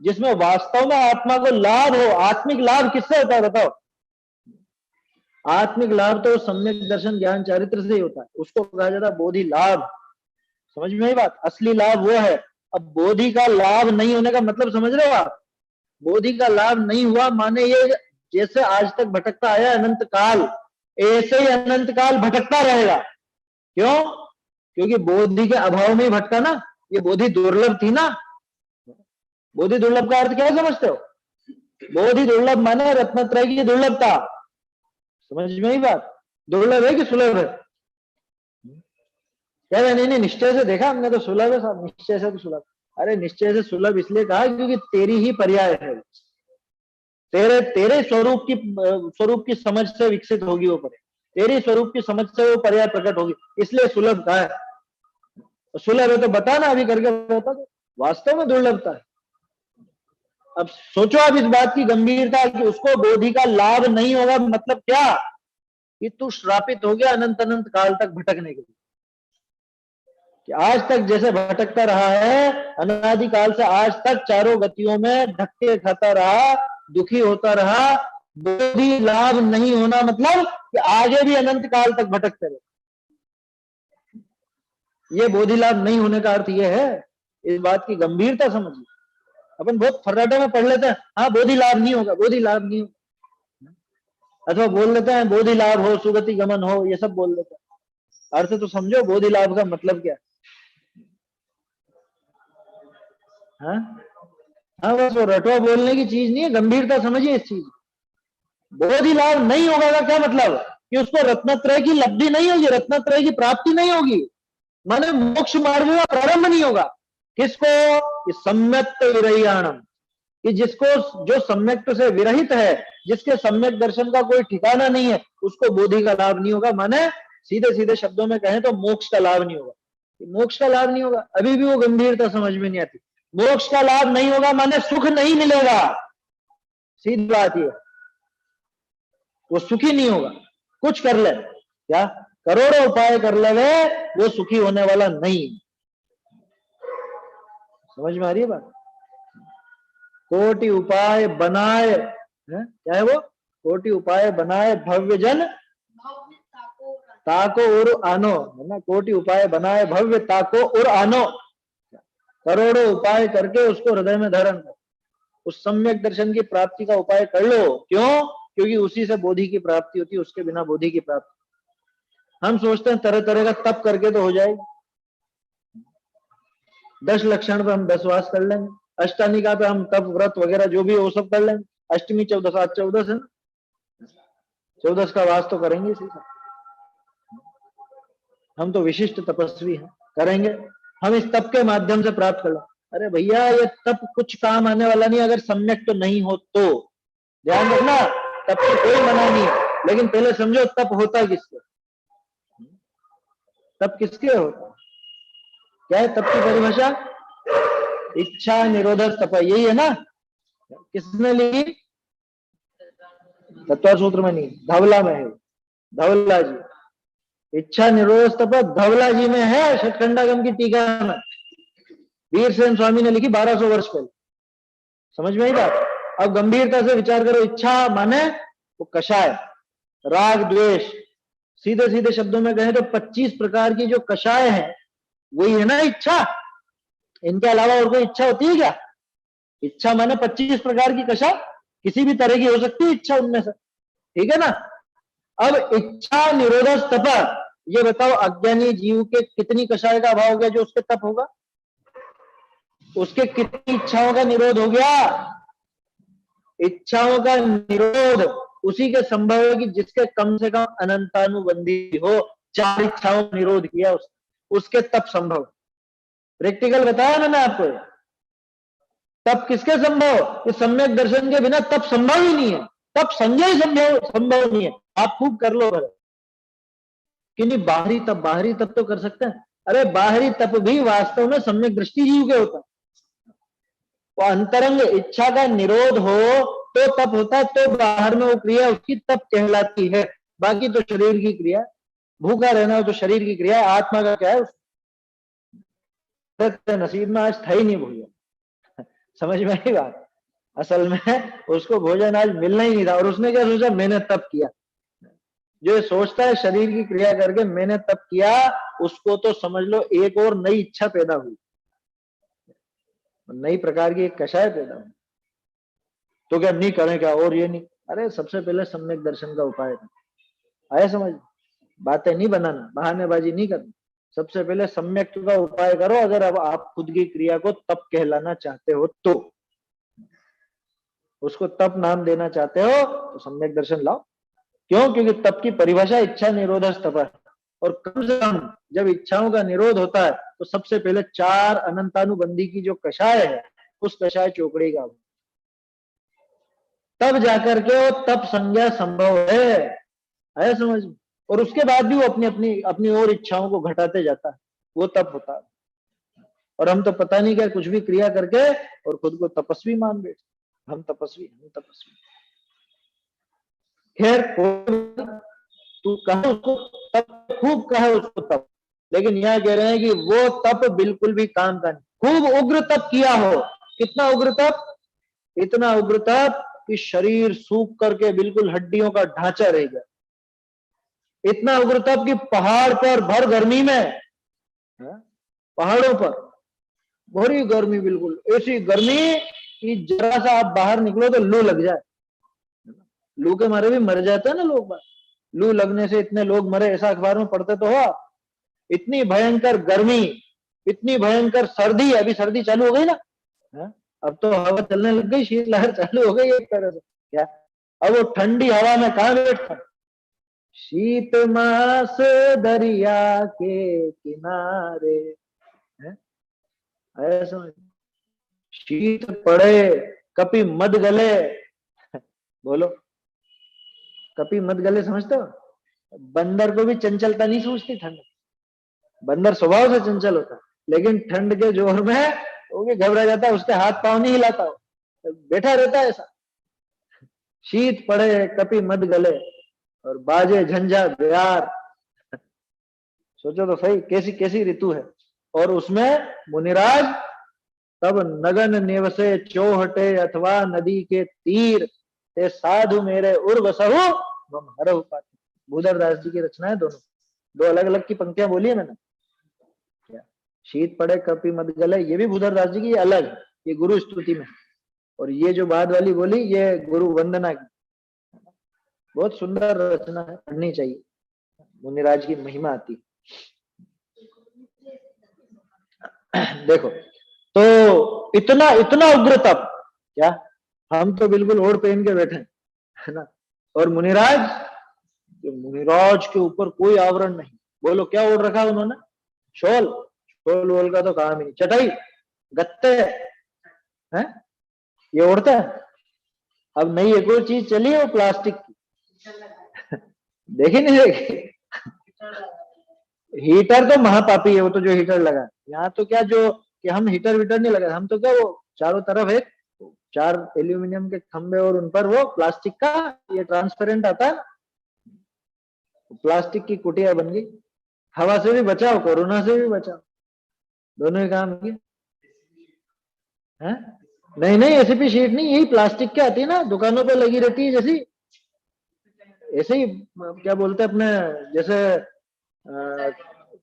A: जिसमें वास्तव में आत्मा को लाभ हो। आत्मिक लाभ किससे होता है बताओ? आत्मिक लाभ तो सम्यक दर्शन ज्ञान चारित्र से ही होता है, उसको कहा जाता है बोधि लाभ। समझ में आई बात? असली लाभ वो है। अब बोधि का लाभ नहीं होने का मतलब समझ रहे हो आप? बोधि का लाभ नहीं हुआ माने ये जैसे आज तक भटकता आया अनंत काल, ऐसे ही अनंत काल भटकता रहेगा। क्यों? क्योंकि बोधि के अभाव में ही भटका ना। ये बोधि दुर्लभ थी ना। बोधि दुर्लभ का अर्थ क्या समझते हो? बोधि दुर्लभ माने रत्नत्रय की दुर्लभता। समझ में ही बात? दुर्लभ है कि सुलभ है? क्या नहीं निश्चय से देखा हमने तो सुलभ है साहब, निश्चय से तो सुलभ। अरे निश्चय से सुलभ इसलिए कहा क्योंकि तेरी ही पर्याय है, तेरे स्वरूप की समझ से विकसित होगी वो पर्याय, तेरी स्वरूप की समझ से वो पर्याय प्रकट होगी, इसलिए सुलभ कहा है। सुलभ है तो बताना, अभी करके बता दो। वास्तव में दुर्लभता है। अब सोचो आप इस बात की गंभीरता कि उसको बोधि का लाभ नहीं होगा, मतलब क्या? कि तू श्रापित हो गया अनंत अनंत काल तक भटकने के लिए। कि आज तक जैसे भटकता रहा है, अनादि काल से आज तक चारों गतियों में धक्के खाता रहा, दुखी होता रहा। बोधि लाभ नहीं होना मतलब कि आगे भी अनंत काल तक भटकते रहे। ये बोधि लाभ नहीं होने का अर्थ ये है। इस बात की गंभीरता समझिए। अपन बहुत फर्राटे में पढ़ लेते हैं, हाँ बोधि लाभ नहीं होगा, बोधि लाभ नहीं होगा, अथवा बोल लेते हैं बोधि लाभ हो, सुगति गमन हो, ये सब बोल लेते हैं। अर्थ तो समझो बोधि लाभ का मतलब क्या है। हाँ बस वो रटवा बोलने की चीज नहीं है, गंभीरता समझिए इस चीज। बोधि लाभ नहीं होगा का क्या मतलब? कि उसको रत्नत्रय की लब्धि नहीं होगी, रत्नत्रय की प्राप्ति नहीं होगी, माने मोक्ष मार्ग का प्रारंभ नहीं होगा। किसको? सम्यक्त विरह्याणम, कि जिसको जो सम्यक्त से विरहित है, जिसके सम्यक दर्शन का कोई ठिकाना नहीं है उसको बोधि का लाभ नहीं होगा, माने सीधे सीधे शब्दों में कहें तो मोक्ष का लाभ नहीं होगा। मोक्ष का लाभ नहीं होगा, अभी भी वो गंभीरता समझ में नहीं आती। मोक्ष का लाभ नहीं होगा माने सुख नहीं मिलेगा, सीधी बात ये, वो सुखी नहीं होगा। कुछ कर ले, क्या करोड़ों उपाय कर ले वे, वो सुखी होने वाला नहीं। समझ में आ रही है बात? कोटि उपाय बनाए, क्या है वो? कोटि उपाय बनाए भव्य जन ताको और आनो, है ना? कोटि उपाय बनाए भव्य ताको और आनो, करोड़ों उपाय करके उसको हृदय में धारण कर, उस सम्यक दर्शन की प्राप्ति का उपाय कर लो। क्यों? क्योंकि उसी से बोधि की प्राप्ति होती है, उसके बिना बोधि की प्राप्ति। हम सोचते हैं तरह तरह का तप करके तो हो जाएगी, 10 लक्षण पे हम 10 वास कर लेंगे, अष्टानिका पे हम तप व्रत वगैरह जो भी है वो सब कर लेंगे, अष्टमी 14 आज 14 है ना, 14 का वास तो करेंगे इसी से। हम तो विशिष्ट तपस्वी हैं, करेंगे हम इस तप के माध्यम से प्राप्त कर लो। अरे भैया ये तप कुछ काम आने वाला नहीं अगर सम्यक तो नहीं हो तो। ध्यान रखना, तप से कोई मना नहीं है, लेकिन पहले समझो तप होता किसके, तप किसके होता है? क्या है तप की परिभाषा? इच्छा निरोधक तप, यही है ना? किसने लिखी? तत्व सूत्र में नहीं, धवला में है, धवला जी। इच्छा निरोध तप धवला जी में है, षटखंडागम की टीका में वीरसेन स्वामी ने लिखी 1200 वर्ष पहले। समझ में आई बात? अब गंभीरता से विचार करो, इच्छा माने वो कषाय, राग द्वेष, सीधे सीधे शब्दों में कहें तो 25 प्रकार की जो कषाय है वही है ना इच्छा। इनके अलावा और कोई इच्छा होती है क्या? इच्छा माने 25 प्रकार की कषाय, किसी भी तरह की हो सकती है इच्छा उनमें से, ठीक है ना? अब इच्छा निरोधक तप, ये बताओ अज्ञानी जीव के कितनी कषाय का अभाव हो गया जो उसके तप होगा? उसके कितनी इच्छाओं का निरोध हो गया? इच्छाओं का निरोध उसी के संभव है कि जिसके कम से कम अनंतानुबंधी हो। 4 इच्छाओं का निरोध किया उसके तप संभव। प्रैक्टिकल बताया मैंने आपको। तप किसके संभव? इस सम्यक दर्शन के बिना तप संभव ही नहीं है, तप संजय संभव नहीं है। आप खूब कर लो भले, कि नहीं बाहरी तप तो कर सकते हैं। अरे बाहरी तप भी वास्तव में सम्यक दृष्टि जीव के होता है। वो अंतरंग इच्छा का निरोध हो तो तप होता है, तो बाहर में वो क्रिया उसकी तप कहलाती है। बाकी तो शरीर की क्रिया, भूखा रहना हो तो शरीर की क्रिया, आत्मा का क्या है? नसीब में आज था ही नहीं भोजन। समझ में आई बात? असल में उसको भोजन आज मिलना ही नहीं था, और उसने क्या सोचा? मैंने तप किया। जो सोचता है शरीर की क्रिया करके मैंने तप किया, उसको तो समझ लो एक और नई इच्छा पैदा हुई, नई प्रकार की एक कषाय पैदा हुई। तो क्या नहीं करें क्या? और ये नहीं, अरे सबसे पहले सम्यक दर्शन का उपाय था। आया समझ? बातें नहीं बनाना, बहानेबाजी नहीं करना, सबसे पहले सम्यक का उपाय करो। अगर अब आप खुद की क्रिया को तप कहलाना चाहते हो तो, उसको तप नाम देना चाहते हो तो सम्यक दर्शन लाओ। क्यों? क्योंकि तप की परिभाषा इच्छा निरोधक तप है, और कम से कम जब इच्छाओं का निरोध होता है तो सबसे पहले 4 अनंतानुबंधी की जो कषाय है उस कषाय चोकड़ी का, तब जाकर के वो तप संज्ञा संभव है। आया समझ? और उसके बाद भी वो अपनी और इच्छाओं को घटाते जाता है, वो तप होता है। और हम तो पता नहीं क्या कुछ भी क्रिया करके और खुद को तपस्वी मान बैठे, हम तपस्वी। खैर तू कहे उसको तप, खूब कहे उसको तप, लेकिन यहां कह रहे हैं कि वो तप बिल्कुल भी काम का नहीं। खूब उग्र तप किया हो, कितना उग्र तप? इतना उग्र तप कि शरीर सूख करके बिल्कुल हड्डियों का ढांचा रह गया। इतना उग्र तप कि पहाड़ पर भर गर्मी में, पहाड़ों पर भरी गर्मी, बिल्कुल ऐसी गर्मी कि जरा सा आप बाहर निकलो तो लू लग जाए। लू के मारे भी मर जाते हैं ना लोग, लू लगने से इतने लोग मरे, ऐसा अखबार में पढ़ते तो हो। इतनी भयंकर गर्मी, इतनी भयंकर सर्दी। अभी सर्दी चालू हो गई ना, अब तो हवा चलने लग गई, शीतलहर चालू हो गई एक तरह से। क्या अब वो ठंडी हवा में कहां बैठता? शीत मास दरिया के किनारे, ऐसा शीत पड़े कपि मद गले। बोलो कपि मत गले समझते हो? बंदर को भी चंचलता नहीं सूझती ठंड। बंदर स्वभाव से चंचल होता है, लेकिन ठंड के जोर में वो भी घबरा जाता है, उसके हाथ पांव नहीं हिलाता, बैठा रहता है ऐसा। शीत पड़े कपि मत गले और बाजे झंझा ब्यार। सोचो तो सही, कैसी कैसी ऋतु है। और उसमें मुनिराज तब नगन निवसे चौहटे अथवा नदी के तीर, ते साधु मेरे उर्वसहु मम हरहु पाति। भूधर दास जी की रचना है, दोनों, दो अलग अलग की पंक्तियां बोली है मैंने। क्या शीत पड़े कपि मत गले, ये भी भूधर दास जी की अलग है, ये गुरु स्तुति में। और ये जो बाद वाली बोली, ये गुरु वंदना की। बहुत सुंदर रचना है, पढ़नी चाहिए, मुनिराज की महिमा आती। देखो तो इतना इतना उग्र तप, क्या हम तो बिल्कुल ओढ़ पहन के बैठे है ना, और मुनिराज, मुनिराज के ऊपर कोई आवरण नहीं। बोलो क्या ओढ़ रखा उन्होंने? शॉल। शॉल वोल का तो काम ही नहीं, चटाई, गत्ते हैं, ये ओढ़ता है। अब नई एक और चीज चली है, वो प्लास्टिक की। देखी नहीं देखी? हीटर तो महापापी है, वो तो जो हीटर लगा। यहाँ तो क्या, जो कि हम हीटर वीटर नहीं लगा, हम तो क्या, वो चारों तरफ एक 4 एल्यूमिनियम के खंभे और उन पर वो प्लास्टिक का ये ट्रांसपेरेंट आता है, प्लास्टिक की कुटिया बन गई। हवा से भी बचाओ, कोरोना से भी बचाओ, दोनों ही काम किए हैं। नहीं नहीं, एसपी शीट नहीं, यही प्लास्टिक की आती है ना, दुकानों पे लगी रहती है, जैसी ऐसे ही क्या बोलते हैं अपने, जैसे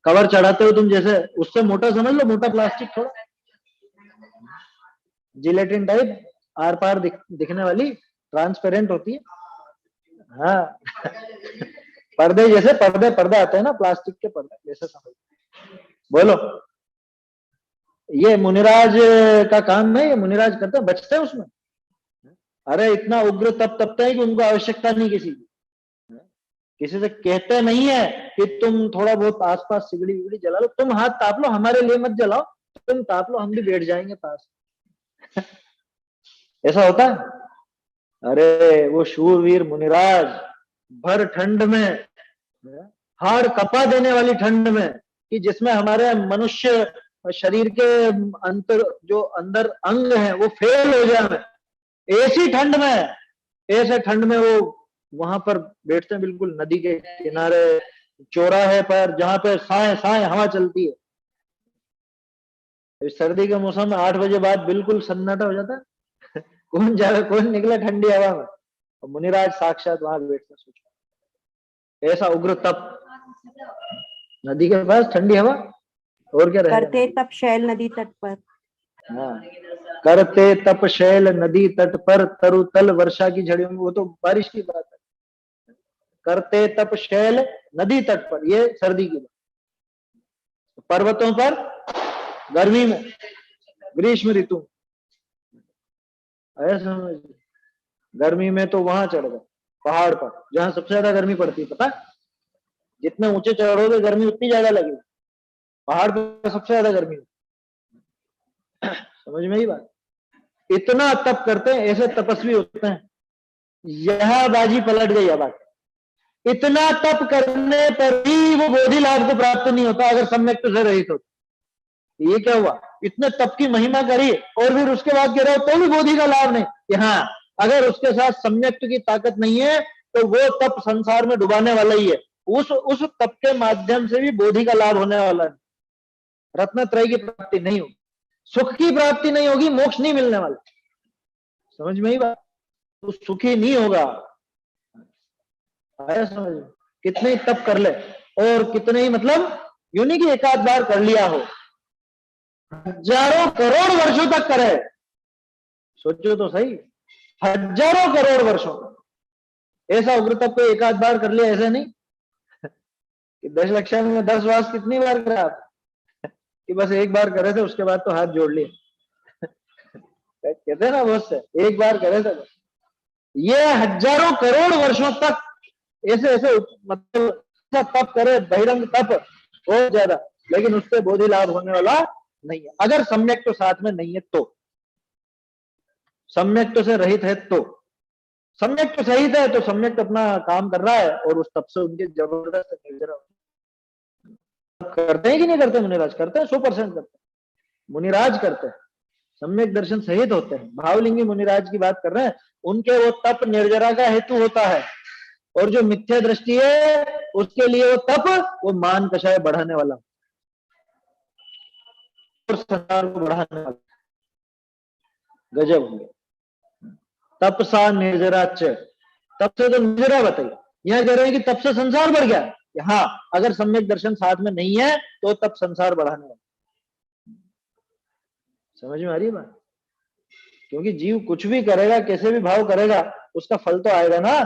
A: कवर चढ़ाते हो तुम, जैसे उससे मोटा समझ लो, मोटा प्लास्टिक, थोड़ा जिलेटिन टाइप, आर पार दिखने वाली, ट्रांसपेरेंट होती है। हाँ पर्दे जैसे, पर्दे आते हैं ना, प्लास्टिक के पर्दे जैसे समझ। बोलो, ये मुनिराज का काम है, ये मुनिराज करते हैं, बचते हैं उसमें। अरे इतना उग्र तप तपते हैं कि उनको आवश्यकता नहीं किसी की, किसी से कहते नहीं है कि तुम थोड़ा बहुत आसपास सिगड़ी विगड़ी जला लो, तुम हाथ ताप लो, हमारे लिए मत जलाओ, तुम ताप लो, हम भी बैठ जाएंगे पास। ऐसा होता है। अरे वो शूरवीर मुनिराज भर ठंड में, हाड़ कपा देने वाली ठंड में, कि जिसमें हमारे मनुष्य शरीर के अंतर जो अंदर अंग है वो फेल हो जाए, ऐसी ठंड में, ऐसे ठंड में वो वहां पर बैठते हैं, बिल्कुल नदी के किनारे, चौराहे पर, जहां पे साए साए हवा चलती है। इस सर्दी के मौसम में 8 बजे बाद बिल्कुल सन्नाटा हो जाता है। कौन जाए, कौन निकले ठंडी हवा में, और मुनिराज साक्षात वहां बैठते। सोचो ऐसा उग्र तप, नदी के पास ठंडी हवा, और क्या रहेगा?
C: करते तप शैल नदी तट पर।
A: हाँ, करते तप शैल नदी तट पर, तरुतल वर्षा की झड़ियों में, वो तो बारिश की बात है। करते तप शैल नदी तट पर, ये सर्दी की बात। पर्वतों पर गर्मी में, ग्रीष्म ऋतु, ऐसा गर्मी में तो वहां चढ़ गए पहाड़ पर, जहां सबसे ज्यादा गर्मी पड़ती है। पता, जितने ऊंचे चढ़ोगे गर्मी उतनी ज्यादा लगेगी, पहाड़ पर सबसे ज्यादा गर्मी। समझ में ही बात। इतना तप करते हैं, ऐसे तपस्वी होते हैं। यह बाजी पलट गई अब। इतना तप करने पर भी वो बोधि लाभ को प्राप्त नहीं होता अगर सम्यक से रहित होता। ये क्या हुआ? इतने तप की महिमा करी और फिर उसके बाद कह रहे हो तो भी बोधि का लाभ नहीं। हाँ, अगर उसके साथ सम्यक की ताकत नहीं है तो वो तप संसार में डुबाने वाला ही है। उस तप के माध्यम से भी बोधि का लाभ होने वाला है। रत्नत्रय की प्राप्ति नहीं होगी, सुख की प्राप्ति नहीं होगी, मोक्ष नहीं मिलने वाला। समझ में ही बात? तो सुखी नहीं होगा। आया समझ में? कितने ही तप कर ले, और कितने ही, मतलब यूं नहीं कि एक आध बार कर लिया हो, हजारों करोड़ वर्षों तक करे। सोचो तो सही, हजारों करोड़ वर्षों तक ऐसा उग्र तप को एक आध बार कर लिया, ऐसा नहीं कि 10 लक्ष में 10 वास कितनी बार करा आप, कि बस एक बार करे थे उसके बाद तो हाथ जोड़ लिए। कहते हैं ना बहुत से, एक बार करे थे। ये हजारों करोड़ वर्षों तक ऐसे ऐसे मतलब तप करे, बहिरंग तप बहुत ज्यादा, लेकिन उससे बोधि लाभ होने वाला नहीं है अगर सम्यक तो साथ में नहीं है तो। सम्यक तो से रहित है तो, सम्यक तो सही है, तो सम्यक अपना काम कर रहा है और उस तप से उनके जबरदस्त निर्जरा करते हैं कि नहीं करते? मुनिराज करते हैं, 100% करते हैं, मुनिराज करते हैं, सम्यक दर्शन सहित होते हैं। भावलिंगी मुनिराज की बात कर रहे हैं, उनके वो तप निर्जरा का हेतु होता है, और जो मिथ्या दृष्टि है उसके लिए वो तप वो मान कषाय बढ़ाने वाला और संसार को बढ़ाने वाला। गजब होंगे। तपसा निर्जराच, तप से तो निर्जरा बताइए, यहां कह रहे हैं कि तप से संसार बढ़ गया। हाँ, अगर सम्यक दर्शन साथ में नहीं है तो तप संसार बढ़ाने वाला। समझ में आ रही है बात? क्योंकि जीव कुछ भी करेगा, कैसे भी भाव करेगा, उसका फल तो आएगा ना।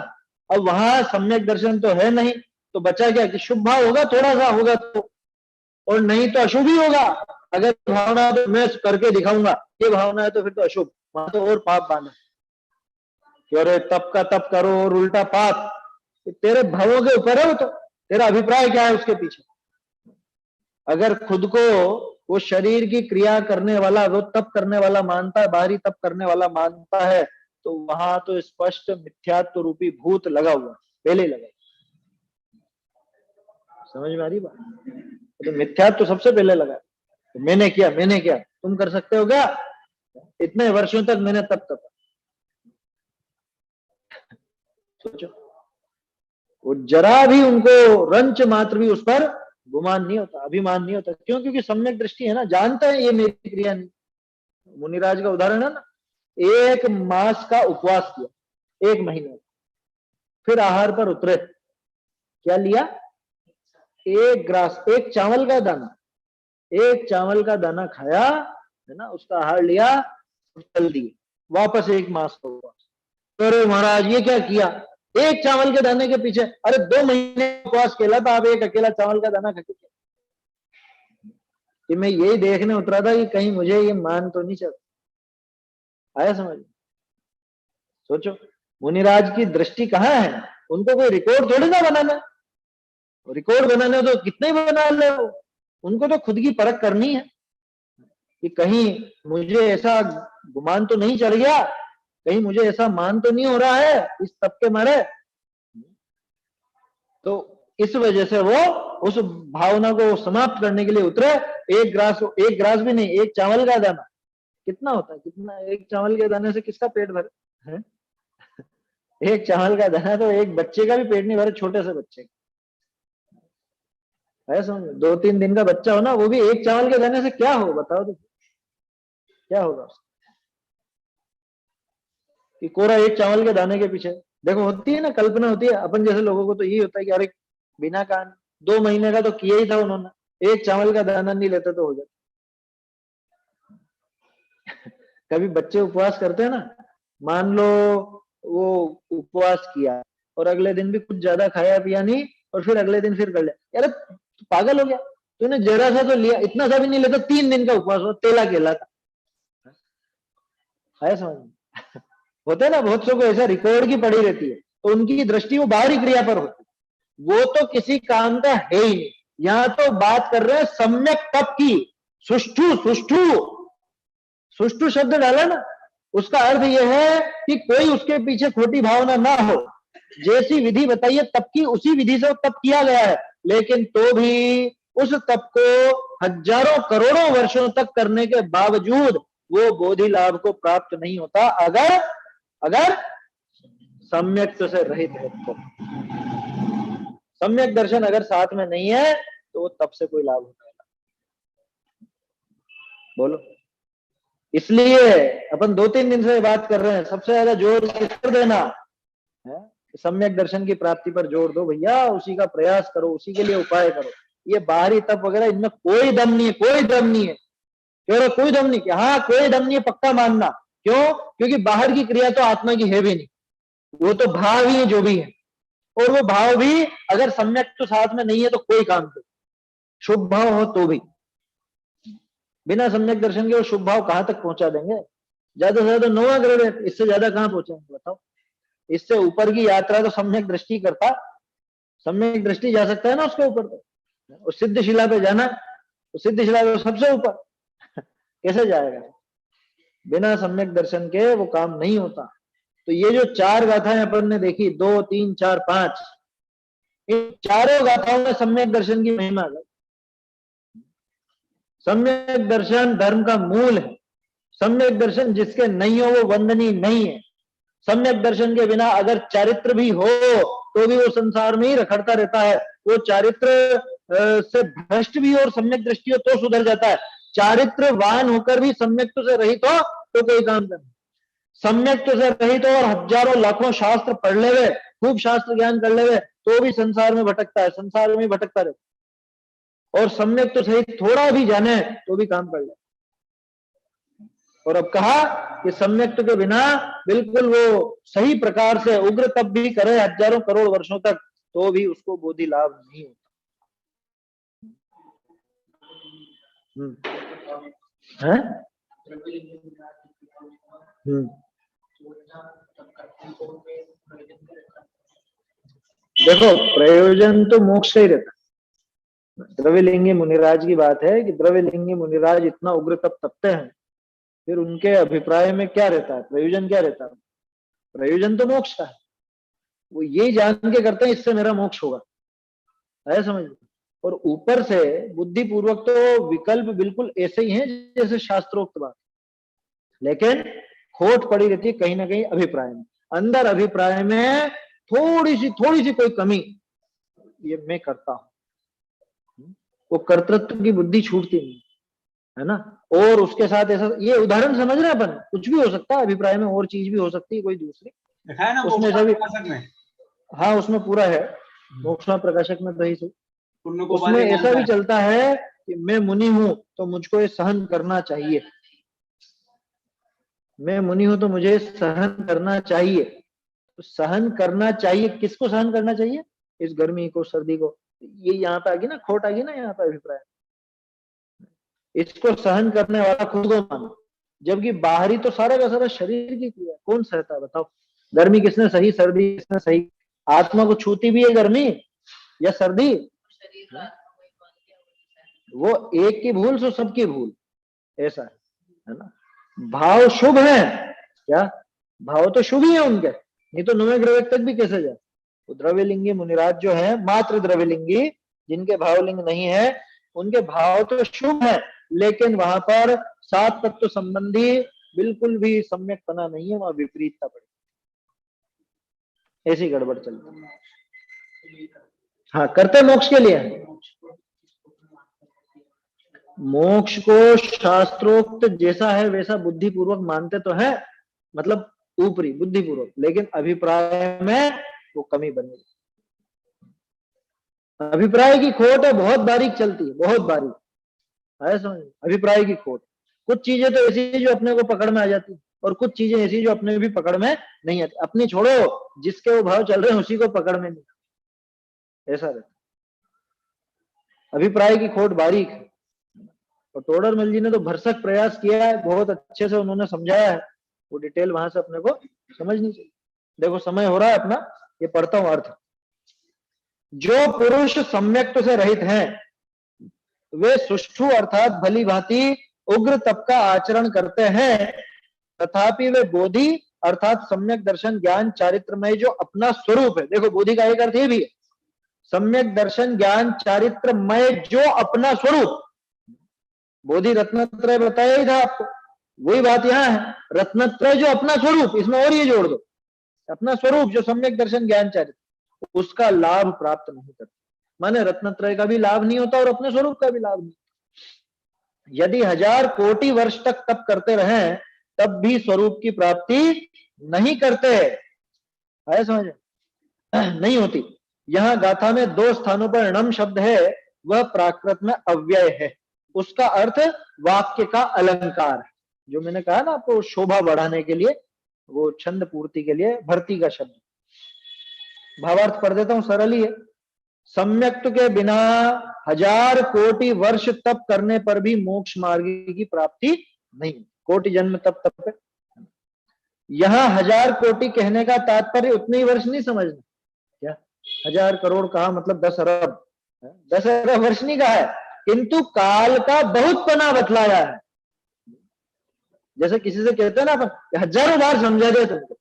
A: अब वहां सम्यक दर्शन तो है नहीं, तो बचा क्या कि शुभ भाव होगा, थोड़ा सा होगा तो, और नहीं तो अशुभ ही होगा। अगर भावना तो मैं करके दिखाऊंगा, ये भावना है तो फिर तो अशुभ, वहां तो और पाप बांधा कि अरे तप का तप करो और उल्टा पाप। तेरे भावों के ऊपर है वो, तो तेरा अभिप्राय क्या है उसके पीछे। अगर खुद को वो शरीर की क्रिया करने वाला, वो तप करने वाला मानता है, बाहरी तप करने वाला मानता है, तो वहां तो स्पष्ट मिथ्यात्व रूपी भूत लगा हुआ, पहले लगा। समझ में आ रही बात? तो मिथ्यात्व तो सबसे पहले लगा। तो मैंने किया, तुम कर सकते हो क्या? इतने वर्षों तक मैंने तप तपा। सोचो, वो जरा भी उनको रंच मात्र भी उस पर गुमान नहीं होता, अभिमान नहीं होता। क्यों? क्योंकि सम्यक दृष्टि है ना, जानते हैं ये मेरी क्रिया नहीं। मुनिराज का उदाहरण है ना, 1 मास का उपवास किया, 1 महीने, फिर आहार पर उतरे। क्या लिया? 1 ग्रास, 1 चावल का दाना, 1 चावल का दाना खाया है ना, उसका आहार लिया, चल दिए वापस 1 मास का उपवास। अरे महाराज ये क्या किया? 1 चावल के दाने के पीछे, अरे 2 महीने उपवास केला था, आप 1 अकेला चावल का दाना खा के। कि मैं यही देखने उतरा था कि कहीं मुझे ये मान तो नहीं चलता। आया समझ? सोचो, मुनिराज की दृष्टि कहाँ है? उनको कोई रिकॉर्ड थोड़ी ना बनाना, रिकॉर्ड बनाने तो कितने बना ले, उनको तो खुद की परख करनी है कि कहीं मुझे ऐसा गुमान तो नहीं चढ़ गया, कहीं मुझे ऐसा मान तो नहीं हो रहा है इस तप के मारे। तो इस वजह से वो उस भावना को समाप्त करने के लिए उतरे। 1 ग्रास भी नहीं, 1 चावल का दाना कितना होता है? कितना 1 चावल के दाने से किसका पेट भरे है? 1 चावल का दाना तो एक बच्चे का भी पेट नहीं भरे, छोटे से बच्चे का। है समझ? 2-3 दिन का बच्चा हो ना, वो भी 1 चावल के दाने से क्या हो बताओ तो, क्या होगा? कि कोरा 1 चावल के दाने के पीछे देखो, होती है ना कल्पना, होती है अपन जैसे लोगों को तो यही होता है कि अरे बिना कान 2 महीने का तो किया ही था उन्होंने, 1 चावल का दाना नहीं लेते तो हो जाता। कभी बच्चे उपवास करते हैं ना, मान लो वो उपवास किया और अगले दिन भी कुछ ज्यादा खाया पिया नहीं, और फिर अगले दिन फिर कर लिया। यार तू पागल हो गया, तूने जरा सा तो लिया, इतना सा भी नहीं लेता, 3 दिन का उपवास हुआ, तेला केला था। है समझ? होते ना बहुत सौ को ऐसा रिकॉर्ड की पड़ी रहती है, तो उनकी दृष्टि वो बाहरी क्रिया पर होती है, वो तो किसी काम का है ही नहीं। यहां तो बात कर रहे हैं सम्यक तप की। सुष्ठु, सुष्ठु, सुष्ठु शब्द डाला ना, उसका अर्थ यह है कि कोई उसके पीछे खोटी भावना ना हो। जैसी विधि बताइए तप की, उसी विधि से तप किया गया है, लेकिन तो भी उस तप को हजारों करोड़ों वर्षों तक करने के बावजूद वो बोधि लाभ को प्राप्त नहीं होता, अगर सम्यक से रहित है तो। सम्यक दर्शन अगर साथ में नहीं है तो वो तप से कोई लाभ होता है? बोलो। इसलिए अपन 2-3 दिन से बात कर रहे हैं, सबसे ज्यादा जोर किस पर देना है? सम्यक दर्शन की प्राप्ति पर जोर दो भैया, उसी का प्रयास करो, उसी के लिए उपाय करो। ये बाहरी तप वगैरह, इनमें कोई दम नहीं है, कोई दम नहीं है। क्यों? कोई दम नहीं? हाँ कोई दम नहीं है, पक्का मानना। क्यों? क्योंकि बाहर की क्रिया तो आत्मा की है भी नहीं, वो तो भाव ही है जो भी है, और वो भाव भी अगर सम्यक तो साथ में नहीं है तो कोई काम नहीं। शुभ भाव हो तो भी बिना सम्यक दर्शन के वो शुभ भाव कहां तक पहुंचा देंगे? ज्यादा से ज्यादा 9वां ग्रह है, इससे ज्यादा कहां पहुंचेंगे बताओ? इससे ऊपर की यात्रा तो सम्यक दृष्टि करता, सम्यक दृष्टि जा सकता है ना उसके ऊपर। तो सिद्ध शिला पे जाना, तो सिद्ध शिला पे सबसे ऊपर कैसे जाएगा? बिना सम्यक दर्शन के वो काम नहीं होता। तो ये जो 4 गाथाएं अपन ने देखी, 2, 3, 4, 5, इन चारों गाथाओं में सम्यक दर्शन की महिमा है। सम्यक दर्शन धर्म का मूल है। सम्यक दर्शन जिसके नहीं हो वो वंदनीय नहीं है। सम्यक दर्शन के बिना अगर चारित्र भी हो तो भी वो संसार में ही रखड़ता रहता है। वो चारित्र से भ्रष्ट भी हो और सम्यक दृष्टि हो तो सुधर जाता है। चारित्रवान होकर भी सम्यक्त्व से रहित हो तो कोई काम करना। सम्यक्त्व से रहित हो और हजारों लाखों शास्त्र पढ़ लेवे, खूब शास्त्र ज्ञान कर लेवे, तो भी संसार में भटकता है, संसार में भटकता रहता। और सम्यक्त्व सहित थोड़ा भी जाने तो भी काम कर ले। और अब कहा कि सम्यक्त्व के बिना बिल्कुल वो सही प्रकार से उग्र तप भी करे हजारों करोड़ वर्षों तक तो भी उसको बोधि लाभ नहीं होता। है? देखो प्रयोजन तो मोक्ष से ही रहता है। द्रव्यलिंगी मुनिराज की बात है कि द्रव्यलिंगी मुनिराज इतना उग्र तप तपते हैं, फिर उनके अभिप्राय में क्या रहता है, प्रयोजन क्या रहता है? प्रयोजन तो मोक्ष का है। वो यही जान के करते हैं इससे मेरा मोक्ष होगा, है समझ। और ऊपर से बुद्धि पूर्वक तो विकल्प बिल्कुल ऐसे ही हैं जैसे शास्त्रोक्त बात, लेकिन खोट पड़ी रहती है कहीं ना कहीं अभिप्राय में। अंदर अभिप्राय में थोड़ी सी कोई कमी, ये मैं करता हूं, वो कर्तृत्व की बुद्धि छूटती नहीं है ना। और उसके साथ ऐसा, ये उदाहरण समझ रहे हैं अपन, कुछ भी हो सकता है अभिप्राय में, और चीज भी हो सकती है कोई दूसरी,
B: है ना
A: उसमें सभी,
B: में।
A: हाँ उसमें पूरा है मोक्षमा प्रकाशक में दही से। उसमें ऐसा भी चलता है कि मैं मुनि हूं तो मुझको ये सहन करना चाहिए, मैं मुनि हूं तो मुझे सहन करना चाहिए। तो सहन करना चाहिए, किसको सहन करना चाहिए? इस गर्मी को, सर्दी को। ये यहाँ पे आ गई ना खोट, आ गई ना यहाँ पे अभिप्राय। इसको सहन करने वाला खुद को मानो, जबकि बाहरी तो सारा का सारा शरीर की क्रिया, कौन सहता है बताओ? गर्मी किसने सही, सर्दी किसने सही? आत्मा को छूती भी है गर्मी या सर्दी? वो एक की भूल सो सबकी भूल, ऐसा है ना। भाव शुभ है क्या? भाव तो शुभ ही है उनके, नहीं तो नवे ग्रह तक भी कैसे जाए। तो द्रव्यलिंगी मुनिराज जो है, मात्र द्रव्यलिंगी, जिनके भावलिंग नहीं है, उनके भाव तो शुभ है, लेकिन वहां पर 7 तत्व संबंधी बिल्कुल भी सम्यकपना नहीं है, वहां विपरीतता पड़ी, ऐसी गड़बड़ चलती है। हाँ करते मोक्ष के लिए, मोक्ष को शास्त्रोक्त जैसा है वैसा बुद्धिपूर्वक मानते तो है, मतलब ऊपरी बुद्धिपूर्वक, लेकिन अभिप्राय में वो कमी बनी। अभिप्राय की खोट है, बहुत बारीक चलती है, बहुत बारीक है, समझ। अभिप्राय की खोट, कुछ चीजें तो ऐसी जो अपने को पकड़ में आ जाती, और कुछ चीजें ऐसी जो अपने भी पकड़ में नहीं आती। अपनी छोड़ो, जिसके वो भाव चल रहे हैं उसी को पकड़ में नहीं, ऐसा रहता। अभिप्राय की खोट बारीक है। और टोडरमल जी ने तो भरसक प्रयास किया है, बहुत अच्छे से उन्होंने समझाया है, वो डिटेल वहां से अपने को समझनी चाहिए। देखो समय हो रहा है अपना, ये पढ़ता हूं अर्थ। जो पुरुष सम्यक्त्व से रहित हैं वे सुष्ठु अर्थात भली भांति उग्र तप का आचरण करते हैं, तथापि वे बोधि अर्थात सम्यक दर्शन ज्ञान चारित्रमय जो अपना स्वरूप है। देखो बोधि का एक अर्थ ये भी है, सम्यक दर्शन ज्ञान चारित्रमय जो अपना स्वरूप। बोधि रत्नत्रय बताया ही था आपको, वही बात यहाँ है, रत्नत्रय जो अपना स्वरूप, इसमें और ये जोड़ दो, अपना स्वरूप जो सम्यक दर्शन ज्ञान चारित्र, उसका लाभ प्राप्त नहीं करते। माने रत्नत्रय का भी लाभ नहीं होता और अपने स्वरूप का भी लाभ नहीं। यदि 1000 कोटि वर्ष तक तप करते रहे तब भी स्वरूप की प्राप्ति नहीं करते, है समझ नहीं होती। यहाँ गाथा में 2 स्थानों पर णम शब्द है, वह प्राकृत में अव्यय है, उसका अर्थ वाक्य का अलंकार है। जो मैंने कहा ना आपको, शोभा बढ़ाने के लिए, वो छंद पूर्ति के लिए भर्ती का शब्द। भावार्थ पढ़ देता हूं, सरल ही है। सम्यक्त्व के बिना 1000 कोटि वर्ष तप करने पर भी मोक्ष मार्ग की प्राप्ति नहीं। कोटि जन्म तप तप है। यहां 1000 कोटि कहने का तात्पर्य उतने ही वर्ष नहीं समझना, क्या 1000 करोड़ कहा मतलब 10 अरब, 10 अरब वर्ष नहीं कहा है, किंतु काल का बहुत पना बतलाया है। जैसे किसी से कहते हैं ना अपन, हजारों बार समझा दे तुमको,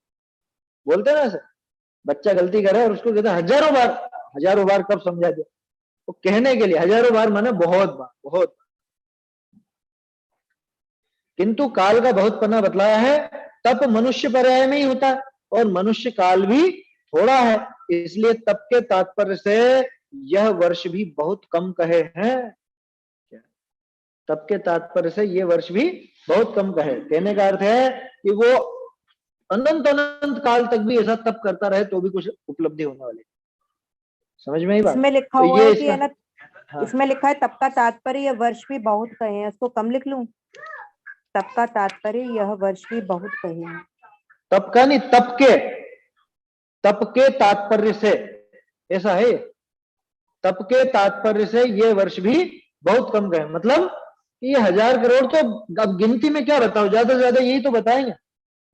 A: बोलते हैं ना ऐसे, बच्चा गलती करे और उसको कहते हैं हजारों बार कब समझा दे, वो कहने के लिए हजारों बार माने बहुत बार। किंतु काल का बहुत पन्ना बतलाया है, तप मनुष्य पर्याय में ही होता है और मनुष्य काल भी थोड़ा है, इसलिए तप के तात्पर्य से यह वर्ष भी बहुत कम कहे हैं। तप के तात्पर्य से ये वर्ष भी बहुत कम कहे, कहने का अर्थ है कि वो अनंत अनंत काल तक भी ऐसा तप करता रहे तो भी कुछ उपलब्धि होने वाली। समझ में ही बात?
C: इसमें लिखा
A: तो
C: हुआ
A: ये
C: है कि है ना,
A: हाँ।
C: इसमें लिखा है तप का तात्पर्य यह वर्ष भी बहुत कहे हैं, इसको कम लिख लूं? तप का तात्पर्य यह वर्ष भी बहुत कहे हैं।
A: तप का नहीं, तप के तात्पर्य से, ऐसा है, तप के तात्पर्य से ये वर्ष भी बहुत कम गए, मतलब ये 1000 करोड़ तो अब गिनती में क्या बताओ, ज्यादा से ज्यादा यही तो बताएंगे।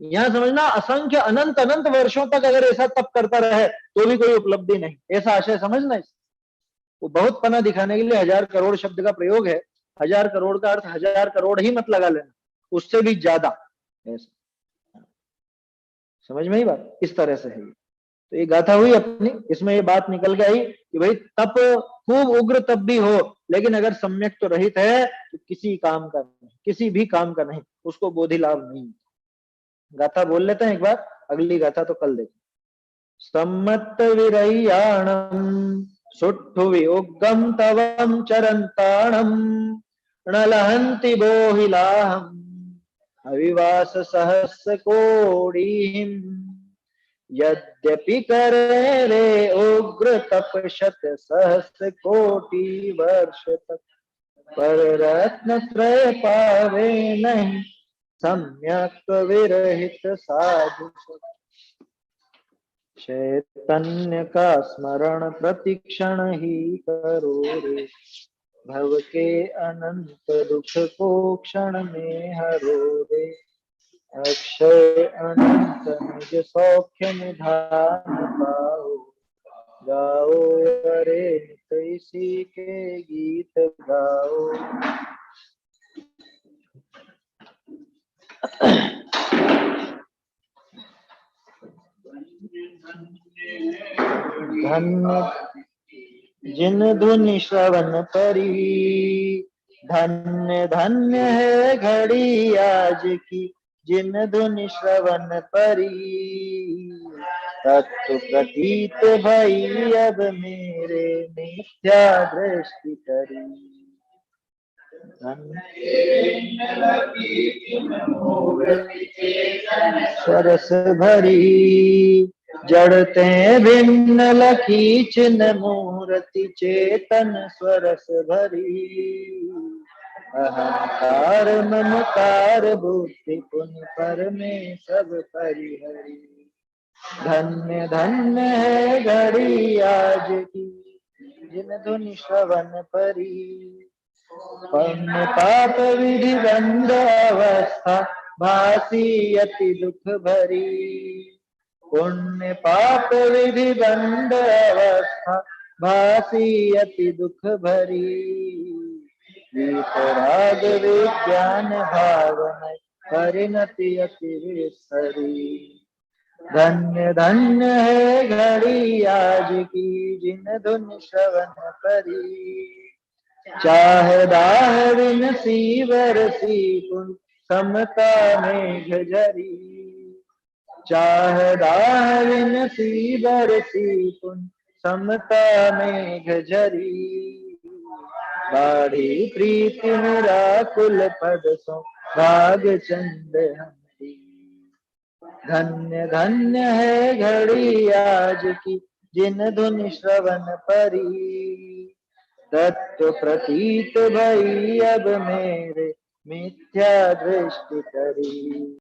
A: यहां समझना असंख्य अनंत अनंत वर्षों तक अगर ऐसा तप करता रहे तो भी कोई उपलब्धि नहीं, ऐसा आशय समझना। वो बहुत पना दिखाने के लिए 1000 करोड़ शब्द का प्रयोग है। 1000 करोड़ का अर्थ 1000 करोड़ ही मत लगा लेना, उससे भी ज्यादा, ऐसा समझ में ही बात, इस तरह से है। तो ये गाथा हुई अपनी, इसमें ये बात निकल गई कि भाई तप खूब उग्र तप भी हो, लेकिन अगर सम्यक तो रहित है तो किसी काम का नहीं, किसी भी काम का नहीं, उसको बोधि लाभ नहीं। गाथा बोल लेते हैं एक बार, अगली गाथा तो कल देखें। सम्मत विरह्याणम सुट्ठु वियोगम तवम चरंताणम नलहंति बोहिलाहम अविवास सहस्र कोड़ीम यद्यपि करे रे उग्र तपशत सहस्र कोटि वर्ष तक, पर रत्न त्रय पावे नहीं सम्यक विरहित साधु। चैतन्य का स्मरण प्रतिक्षण ही करो रे, भव के अनंत दुख को क्षण में हरो रे, अक्षय अनंत निज सौख्य निधान पाओ, गाओ अरे नित इसी के गीत गाओ। धन्य जिन धुनि श्रवण परी, धन्य धन्य है घड़ी आज की जिन धुनि श्रवण परी, तत्व प्रतीत भई अब मेरे मिथ्या दृष्टि करी। सरस भरी जड़ते भिन्न लखी चिन्ह मूर्ति चेतन स्वरस भरी, अहंकार ममकार बुद्धि पुन पर में सब परिहरी। धन्य धन्य है घड़ी आज की जिन धुनि श्रवण परी, पुण्य पाप विधि बंध अवस्था भासी अति दुख भरी, पुण्य पाप विधि बंध अवस्था भासी अति दुख भरी, वीतराग विज्ञान भावना परिणति अति विस्तरी। धन्य धन्य है घड़ी आज की जिन धुनि श्रवण परी, चाहे दाह विन सीवर सी पुन समता मेघ झरी, चाहे दाह विन सीवर सी पुन समता मेघ झरी, बाढ़ी प्रीति निराकुल पद सो भाग चंद हमारी। धन्य धन्य है घड़ी आज की जिन धुनि श्रवण परी, तत्व प्रतीत भई अब मेरे मिथ्या दृष्टि करी।